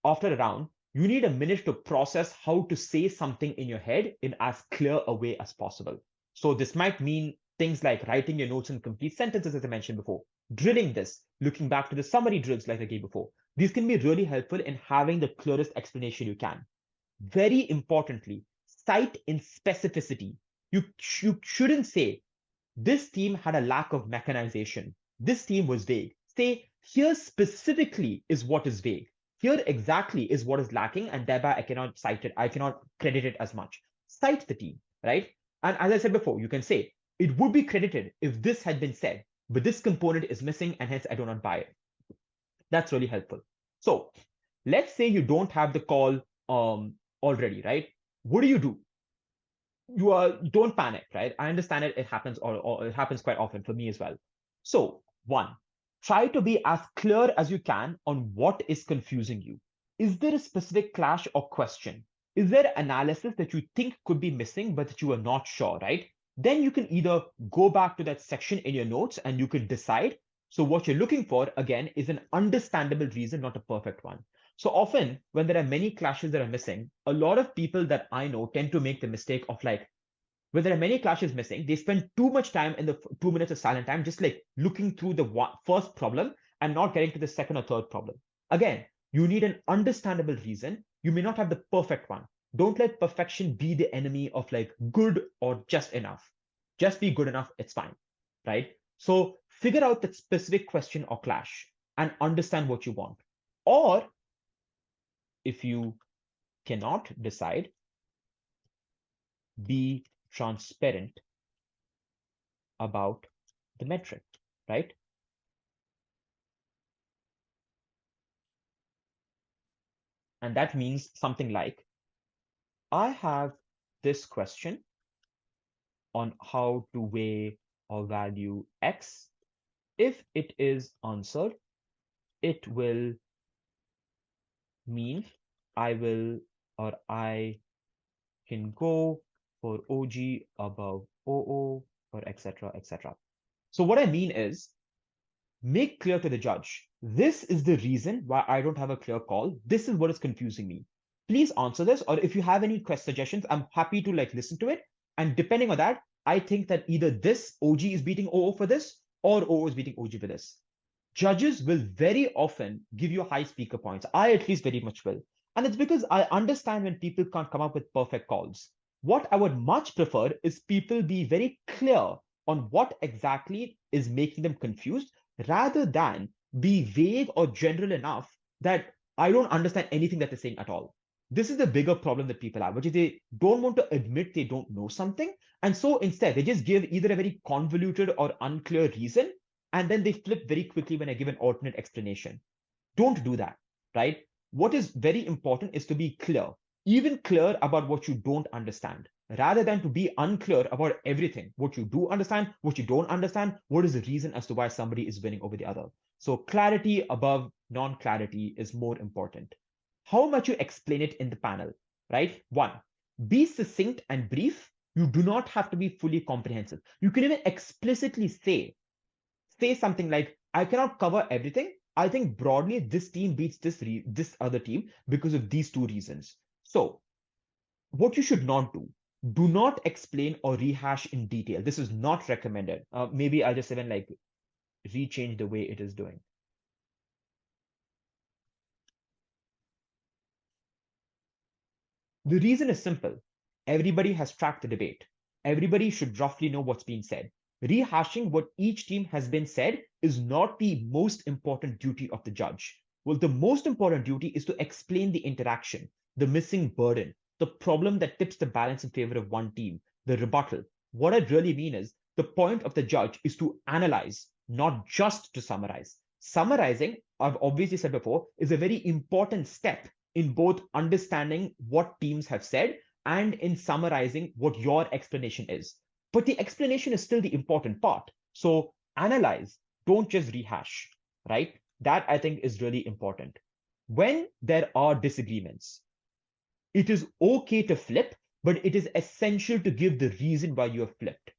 after a round, you need a minute to process how to say something in your head in as clear a way as possible. So this might mean things like writing your notes in complete sentences, as I mentioned before, drilling this, looking back to the summary drills like I gave before. These can be really helpful in having the clearest explanation you can. Very importantly, cite in specificity. You shouldn't say, this team had a lack of mechanization. This team was vague. Say, here specifically is what is vague. Here exactly is what is lacking, and thereby I cannot cite it. I cannot credit it as much. Cite the team, right? And as I said before, you can say, it would be credited if this had been said, but this component is missing, and hence I do not buy it. That's really helpful. So let's say you don't have the call already, right? What do? Don't panic, right? I understand it. It happens, or it happens quite often for me as well. So one, try to be as clear as you can on what is confusing you. Is there a specific clash or question? Is there analysis that you think could be missing, but that you are not sure, right? Then you can either go back to that section in your notes and you can decide. So what you're looking for, again, is an understandable reason, not a perfect one. So often, when there are many clashes that are missing, a lot of people that I know tend to make the mistake of like, When there are many clashes missing, they spend too much time in the 2 minutes of silent time, just like looking through the first problem and not getting to the second or third problem. Again, you need an understandable reason. You may not have the perfect one. Don't let perfection be the enemy of like good or just enough. Just be good enough, it's fine, right? So figure out that specific question or clash and understand what you want. Or if you cannot decide, be transparent about the metric, right? And that means something like, I have this question on how to weigh or value X. If it is answered, it will mean I can go for OG above OO or etc. etc. So what I mean is, make clear to the judge, this is the reason why I don't have a clear call. This is what is confusing me. Please answer this, or if you have any suggestions, I'm happy to like listen to it. And depending on that, I think that either this OG is beating OO for this, or OO is beating OG for this. Judges will very often give you high speaker points. I at least very much will. And it's because I understand when people can't come up with perfect calls. What I would much prefer is people be very clear on what exactly is making them confused rather than be vague or general enough that I don't understand anything that they're saying at all. This is the bigger problem that people have, which is they don't want to admit they don't know something. And so instead, they just give either a very convoluted or unclear reason, and then they flip very quickly when I give an alternate explanation. Don't do that, right? What is very important is to be clear, even clear about what you don't understand, rather than to be unclear about everything, what you do understand, what you don't understand, what is the reason as to why somebody is winning over the other. So clarity above non-clarity is more important. How much you explain it in the panel, right? One, be succinct and brief. You do not have to be fully comprehensive. You can even explicitly say something like, I cannot cover everything. I think broadly this team beats this other team because of these two reasons. So what you should not do not explain or rehash in detail. This is not recommended. Maybe I'll just even like rechange the way it is doing. The reason is simple. Everybody has tracked the debate. Everybody should roughly know what's being said. Rehashing what each team has been said is not the most important duty of the judge. Well, the most important duty is to explain the interaction, the missing burden, the problem that tips the balance in favor of one team, the rebuttal. What I really mean is the point of the judge is to analyze, not just to summarize. Summarizing, I've obviously said before, is a very important step in both understanding what teams have said and in summarizing what your explanation is. But the explanation is still the important part. So analyze, don't just rehash, right? That I think is really important. When there are disagreements, it is okay to flip, but it is essential to give the reason why you have flipped.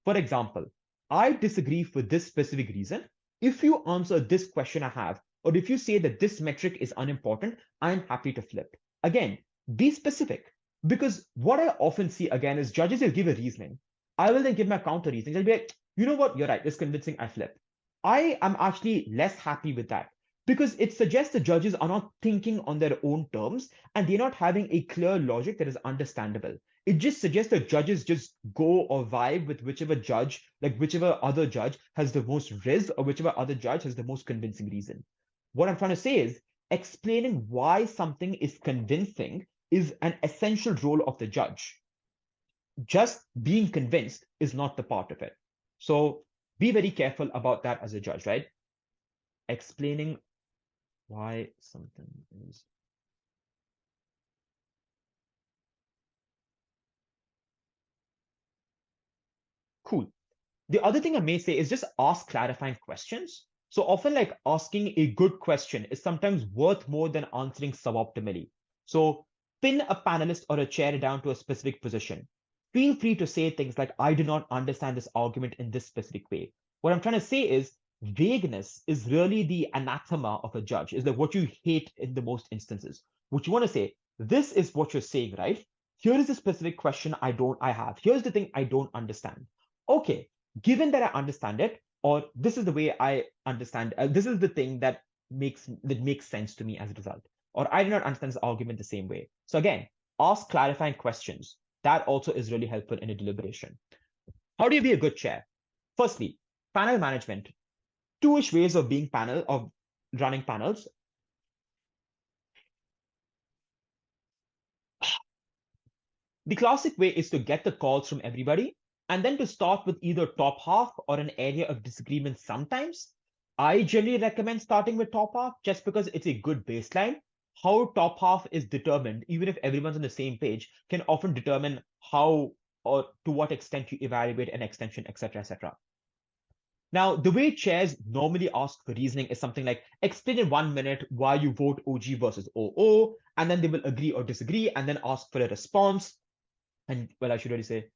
For example, I disagree for this specific reason. If you answer this question I have, or if you say that this metric is unimportant, I'm happy to flip. Again, be specific. Because what I often see again is judges will give a reasoning. I will then give my counter reasoning. I'll be like, you know what, you're right, it's convincing, I flip. I am actually less happy with that because it suggests the judges are not thinking on their own terms and they're not having a clear logic that is understandable. It just suggests that judges just go or vibe with whichever judge, like whichever other judge has the most riz or whichever other judge has the most convincing reason. What I'm trying to say is explaining why something is convincing is an essential role of the judge. Just being convinced is not the part of it. So be very careful about that as a judge, right? Explaining why something is. Cool. The other thing I may say is just ask clarifying questions. So often, like asking a good question is sometimes worth more than answering suboptimally. So pin a panelist or a chair down to a specific position. Feel free to say things like, I do not understand this argument in this specific way. What I'm trying to say is vagueness is really the anathema of a judge, is like what you hate in the most instances. What you want to say, this is what you're saying, right? Here is the specific question I have. Here's the thing I don't understand. Okay, given that I understand it, or this is the way I understand, this is the thing that makes sense to me as a result, or I do not understand this argument the same way. So again, ask clarifying questions. That also is really helpful in a deliberation. How do you be a good chair? Firstly, panel management. Two-ish ways of being panel of running panels. The classic way is to get the calls from everybody and then to start with either top half or an area of disagreement sometimes. I generally recommend starting with top half just because it's a good baseline. How top half is determined, even if everyone's on the same page, can often determine how or to what extent you evaluate an extension, etc., etc. Now, the way chairs normally ask for reasoning is something like explain in 1 minute why you vote OG versus OO, and then they will agree or disagree and then ask for a response. And well, I should really say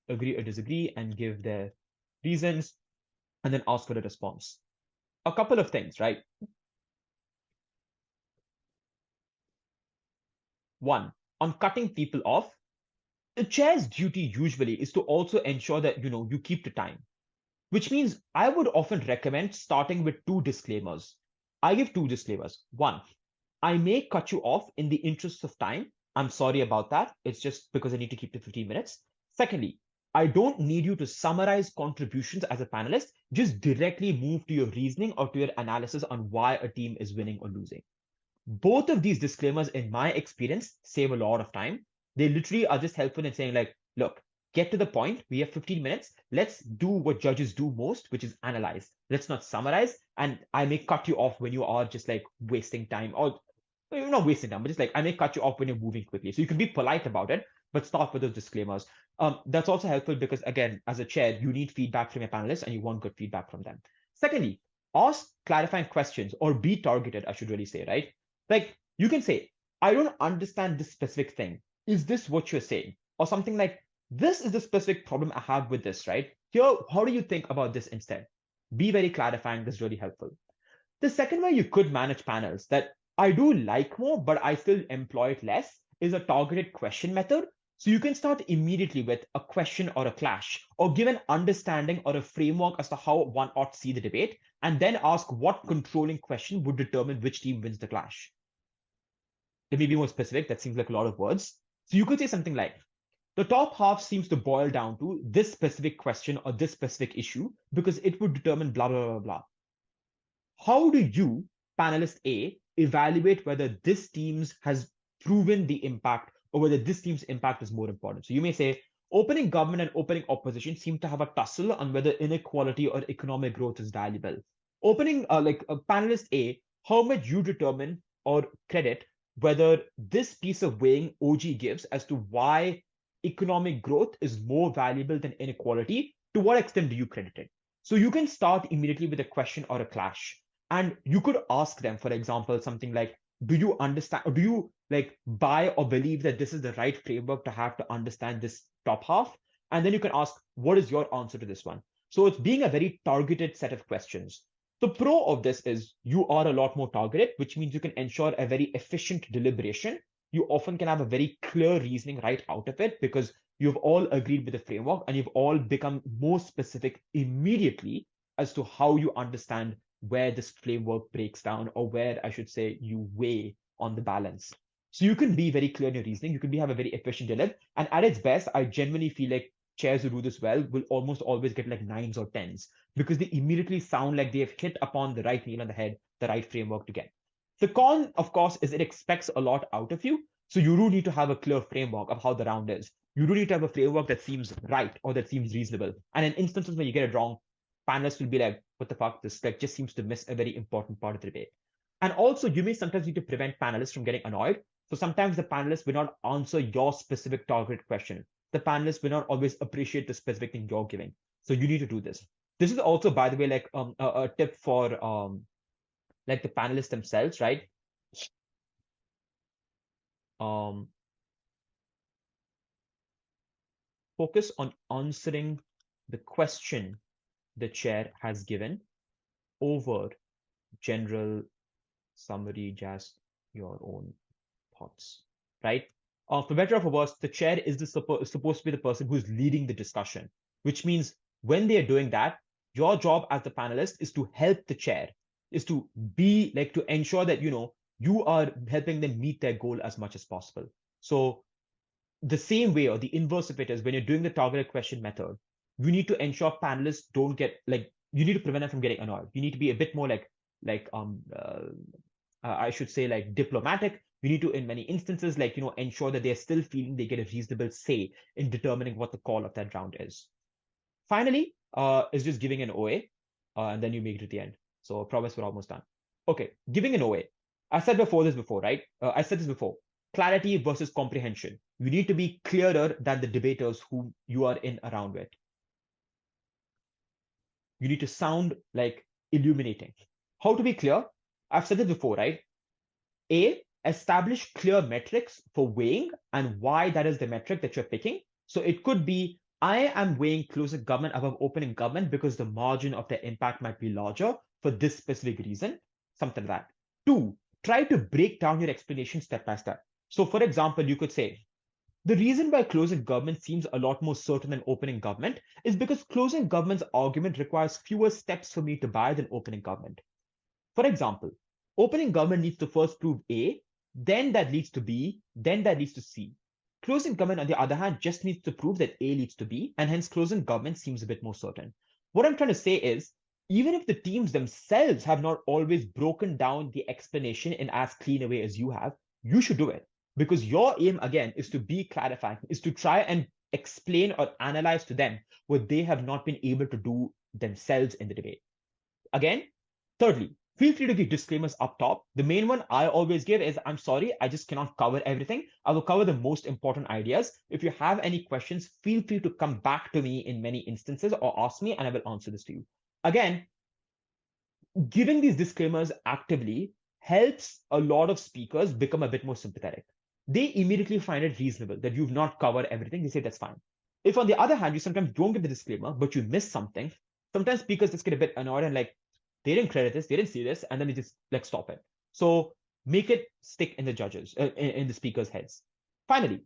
agree or disagree and give their reasons and then ask for a response. A couple of things, right? One, on cutting people off, the chair's duty usually is to also ensure that you keep the time, which means I would often recommend starting with two disclaimers. I give two disclaimers. One, I may cut you off in the interest of time. I'm sorry about that. It's just because I need to keep to 15 minutes. Secondly, I don't need you to summarize contributions as a panelist. Just directly move to your reasoning or to your analysis on why a team is winning or losing. Both of these disclaimers, in my experience, save a lot of time. They literally are just helpful in saying, like, look, get to the point. We have 15 minutes. Let's do what judges do most, which is analyze. Let's not summarize. And I may cut you off when you are just like wasting time, or you're not wasting time, but just like I may cut you off when you're moving quickly. So you can be polite about it, but start with those disclaimers. That's also helpful because, again, as a chair, you need feedback from your panelists and you want good feedback from them. Secondly, ask clarifying questions or be targeted, I should really say, right? Like you can say, I don't understand this specific thing. Is this what you're saying? Or something like, this is the specific problem I have with this, right? Here, how do you think about this instead? Be very clarifying. This is really helpful. The second way you could manage panels that I do like more, but I still employ it less is a targeted question method. So you can start immediately with a question or a clash, or give an understanding or a framework as to how one ought to see the debate, and then ask what controlling question would determine which team wins the clash. Let me be more specific. That seems like a lot of words. So you could say something like, the top half seems to boil down to this specific question or this specific issue because it would determine blah, blah, blah, blah. How do you, panelist A, evaluate whether this team's has proven the impact or whether this team's impact is more important? So you may say, opening government and opening opposition seem to have a tussle on whether inequality or economic growth is valuable. Opening, panelist A, how much you determine or credit whether this piece of weighing OG gives as to why economic growth is more valuable than inequality, to what extent do you credit it? So you can start immediately with a question or a clash. And you could ask them, for example, something like, do you understand, or do you like buy or believe that this is the right framework to have to understand this top half? And then you can ask, what is your answer to this one? So it's being a very targeted set of questions. The pro of this is you are a lot more targeted, which means you can ensure a very efficient deliberation. You often can have a very clear reasoning right out of it because you've all agreed with the framework and you've all become more specific immediately as to how you understand where this framework breaks down, or where I should say you weigh on the balance. So you can be very clear in your reasoning. You can have a very efficient delivery. And at its best, I genuinely feel like chairs who do this well will almost always get like nines or tens because they immediately sound like they have hit upon the right nail on the head, the right framework to get. The con, of course, is it expects a lot out of you. So you do need to have a clear framework of how the round is. You do need to have a framework that seems right or that seems reasonable. And in instances where you get it wrong, panelists will be like, what the fuck? This like just seems to miss a very important part of the debate. And also, you may sometimes need to prevent panelists from getting annoyed. So sometimes the panelists will not answer your specific target question. The panelists will not always appreciate the specific thing you're giving. So you need to do this. This is also, by the way, like a tip for like the panelists themselves, right? Um, focus on answering the question the chair has given over general summary, just your own thoughts, right? For better or for worse, the chair is supposed to be the person who's leading the discussion, which means when they are doing that, your job as the panelist is to help the chair, is to be like to ensure that you are helping them meet their goal as much as possible. So the same way or the inverse of it is when you're doing the targeted question method, you need to ensure panelists don't get like you need to prevent them from getting annoyed. You need to be a bit more like I should say like diplomatic. You need to, in many instances, like ensure that they're still feeling they get a reasonable say in determining what the call of that round is. Finally, is just giving an OA, and then you make it to the end. So promise we're almost done. Okay, giving an OA. I said before, right? I said this before. Clarity versus comprehension. You need to be clearer than the debaters who you are in around with. You need to sound like illuminating. How to be clear? I've said it before, right? A, establish clear metrics for weighing and why that is the metric that you're picking. So it could be, I am weighing closing government above opening government because the margin of the impact might be larger for this specific reason, something like that. Two, try to break down your explanation step by step. So for example, you could say, the reason why closing government seems a lot more certain than opening government is because closing government's argument requires fewer steps for me to buy than opening government. For example, opening government needs to first prove A, then that leads to B, then that leads to C. Closing government, on the other hand, just needs to prove that A leads to B, and hence closing government seems a bit more certain. What I'm trying to say is, even if the teams themselves have not always broken down the explanation in as clean a way as you have, you should do it. Because your aim, again, is to be clarifying, is to try and explain or analyze to them what they have not been able to do themselves in the debate. Again, thirdly, feel free to give disclaimers up top. The main one I always give is, I'm sorry, I just cannot cover everything. I will cover the most important ideas. If you have any questions, feel free to come back to me in many instances or ask me and I will answer this to you. Again, giving these disclaimers actively helps a lot of speakers become a bit more sympathetic. They immediately find it reasonable that you've not covered everything. They say that's fine. If on the other hand, you sometimes don't get the disclaimer, but you miss something, sometimes speakers just get a bit annoyed and like, they didn't credit this, they didn't see this, and then they just like stop it. So make it stick in the in the speakers' heads. Finally,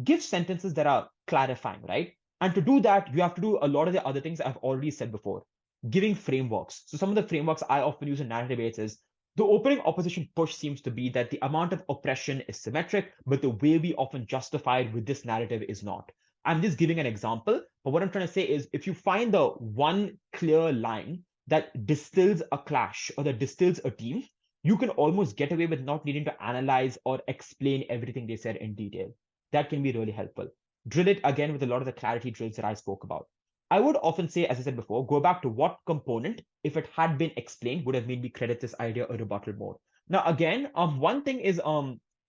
give sentences that are clarifying, right? And to do that, you have to do a lot of the other things I've already said before. Giving frameworks. So some of the frameworks I often use in narrative debates is the opening opposition push seems to be that the amount of oppression is symmetric, but the way we often justify it with this narrative is not. I'm just giving an example, but what I'm trying to say is if you find the one clear line that distills a clash or that distills a team, you can almost get away with not needing to analyze or explain everything they said in detail. That can be really helpful. Drill it again with a lot of the clarity drills that I spoke about. I would often say, as I said before, go back to what component, if it had been explained, would have made me credit this idea or rebuttal more. Now, again, one thing is,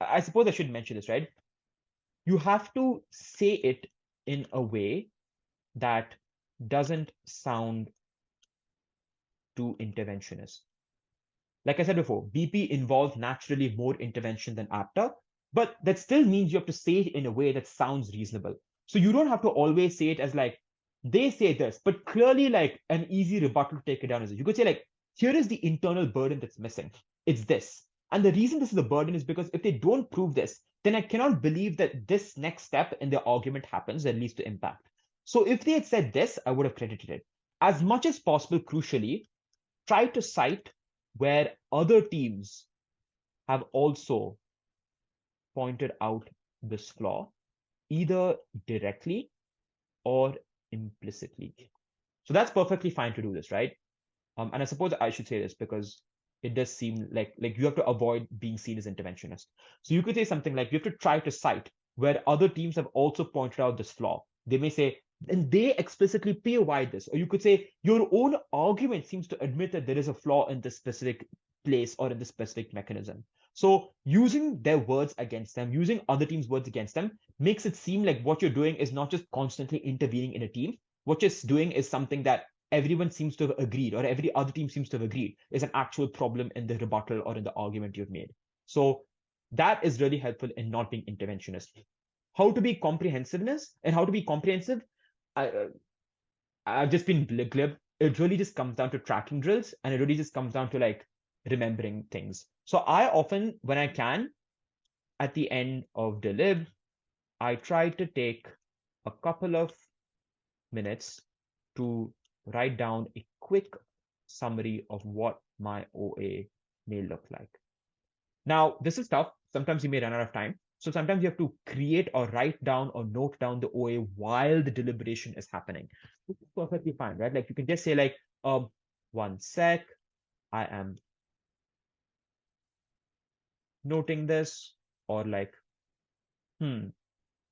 I suppose I should mention this, right? You have to say it in a way that doesn't sound too interventionist. Like I said before, BP involves naturally more intervention than APTA, but that still means you have to say it in a way that sounds reasonable. So you don't have to always say it as like, they say this, but clearly like an easy rebuttal to take it down is you could say like, here is the internal burden that's missing. It's this. And the reason this is a burden is because if they don't prove this, then I cannot believe that this next step in the argument happens that leads to impact. So if they had said this, I would have credited it. As much as possible, crucially, try to cite where other teams have also pointed out this flaw, either directly or implicitly. So that's perfectly fine to do this, right? And I suppose I should say this because it does seem like you have to avoid being seen as interventionist. So you could say something like you have to try to cite where other teams have also pointed out this flaw. They may say, and they explicitly POI this. Or you could say, your own argument seems to admit that there is a flaw in this specific place or in this specific mechanism. So using their words against them, using other teams' words against them, makes it seem like what you're doing is not just constantly intervening in a team. What you're doing is something that everyone seems to have agreed, or every other team seems to have agreed, is an actual problem in the rebuttal or in the argument you've made. So that is really helpful in not being interventionist. How to be comprehensiveness and how to be comprehensive. I've just been glib. It really just comes down to tracking drills, and it really just comes down to like remembering things. So I often, when I can, at the end of the lib, I tried to take a couple of minutes to write down a quick summary of what my OA may look like. Now, this is tough. Sometimes you may run out of time. So sometimes you have to create or write down or note down the OA while the deliberation is happening. This is perfectly fine, right? Like you can just say like, 1 sec, I am noting this, or like,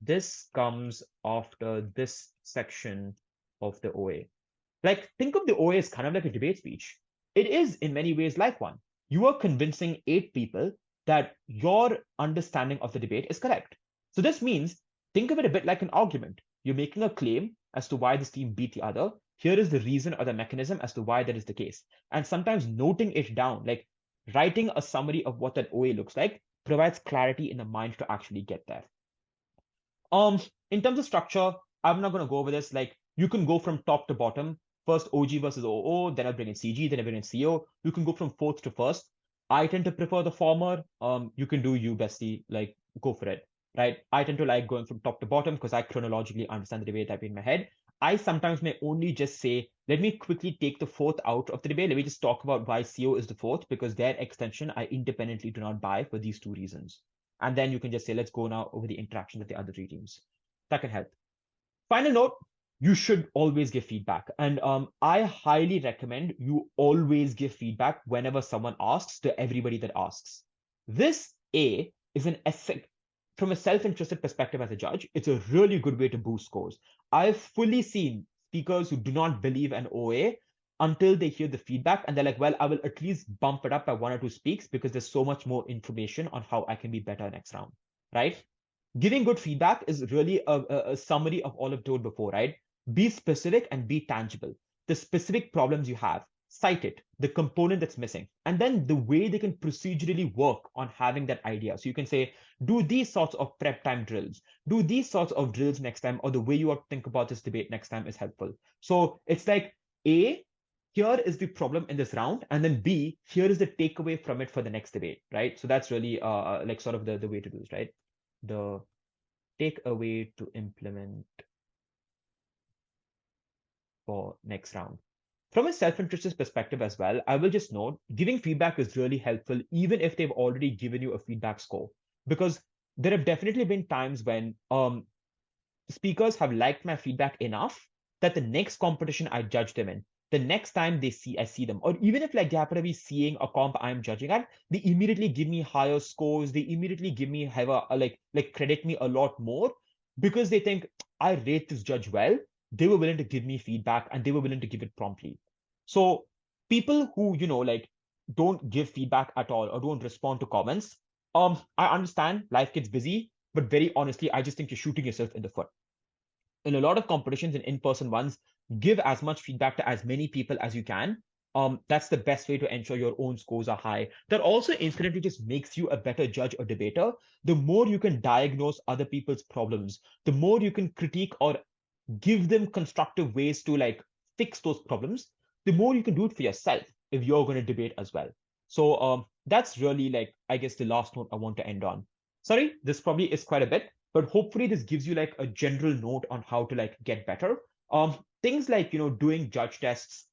this comes after this section of the OA. Like, think of the OA as kind of like a debate speech. It is in many ways like one. You are convincing 8 people that your understanding of the debate is correct. So this means, think of it a bit like an argument. You're making a claim as to why this team beat the other. Here is the reason or the mechanism as to why that is the case. And sometimes noting it down, like writing a summary of what that OA looks like, provides clarity in the mind to actually get there. In terms of structure, I'm not going to go over this. Like you can go from top to bottom. First OG versus OO, then I'll bring in CG, then I bring in CO. You can go from fourth to first. I tend to prefer the former. You can do you, bestie. Like go for it, right? I tend to like going from top to bottom because I chronologically understand the debate type in my head. I sometimes may only just say, let me quickly take the fourth out of the debate. Let me just talk about why CO is the fourth because their extension I independently do not buy for these 2 reasons. And then you can just say, let's go now over the interaction with the other 3 teams. That can help. Final note, you should always give feedback. And I highly recommend you always give feedback whenever someone asks to everybody that asks. This A is an essay. From a self-interested perspective as a judge, it's a really good way to boost scores. I've fully seen speakers who do not believe an OA until they hear the feedback and they're like, well, I will at least bump it up by 1 or 2 speaks because there's so much more information on how I can be better next round, right? Giving good feedback is really a summary of all I've told before, right? Be specific and be tangible. The specific problems you have, cite it, the component that's missing, and then the way they can procedurally work on having that idea. So you can say, do these sorts of prep time drills, do these sorts of drills next time, or the way you ought to think about this debate next time is helpful. So it's like, A, here is the problem in this round, and then B, here is the takeaway from it for the next debate, right? So that's really like sort of the way to do this, right? The takeaway to implement for next round. From a self-interested perspective as well, I will just note giving feedback is really helpful, even if they've already given you a feedback score, because there have definitely been times when speakers have liked my feedback enough that the next competition I judge them in, the next time I see them, or even if like they happen to be seeing a comp I'm judging at, they immediately give me higher scores. They immediately give me have a like credit me a lot more because they think I rate this judge well. They were willing to give me feedback and they were willing to give it promptly. So people who like don't give feedback at all or don't respond to comments, I understand life gets busy, but very honestly, I just think you're shooting yourself in the foot. In a lot of competitions and in-person ones, give as much feedback to as many people as you can. That's the best way to ensure your own scores are high. That also infinitely just makes you a better judge or debater. The more you can diagnose other people's problems, the more you can critique or give them constructive ways to like fix those problems, the more you can do it for yourself if you're going to debate as well. So that's really like, I guess, the last note I want to end on. Sorry, this probably is quite a bit, but hopefully this gives you like a general note on how to like get better. Things like, doing judge tests,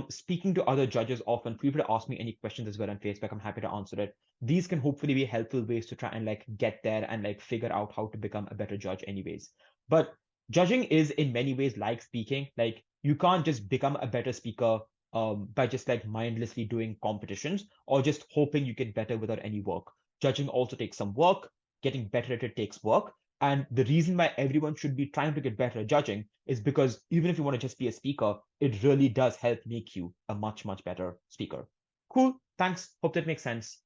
speaking to other judges often. Feel free to ask me any questions as well on Facebook. I'm happy to answer it. These can hopefully be helpful ways to try and like get there and like figure out how to become a better judge anyways. But judging is in many ways like speaking. Like you can't just become a better speaker by just like mindlessly doing competitions or just hoping you get better without any work. Judging also takes some work. Getting better at it takes work. And the reason why everyone should be trying to get better at judging is because even if you want to just be a speaker, it really does help make you a much, much better speaker. Cool. Thanks. Hope that makes sense.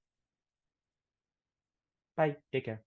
Bye. Take care.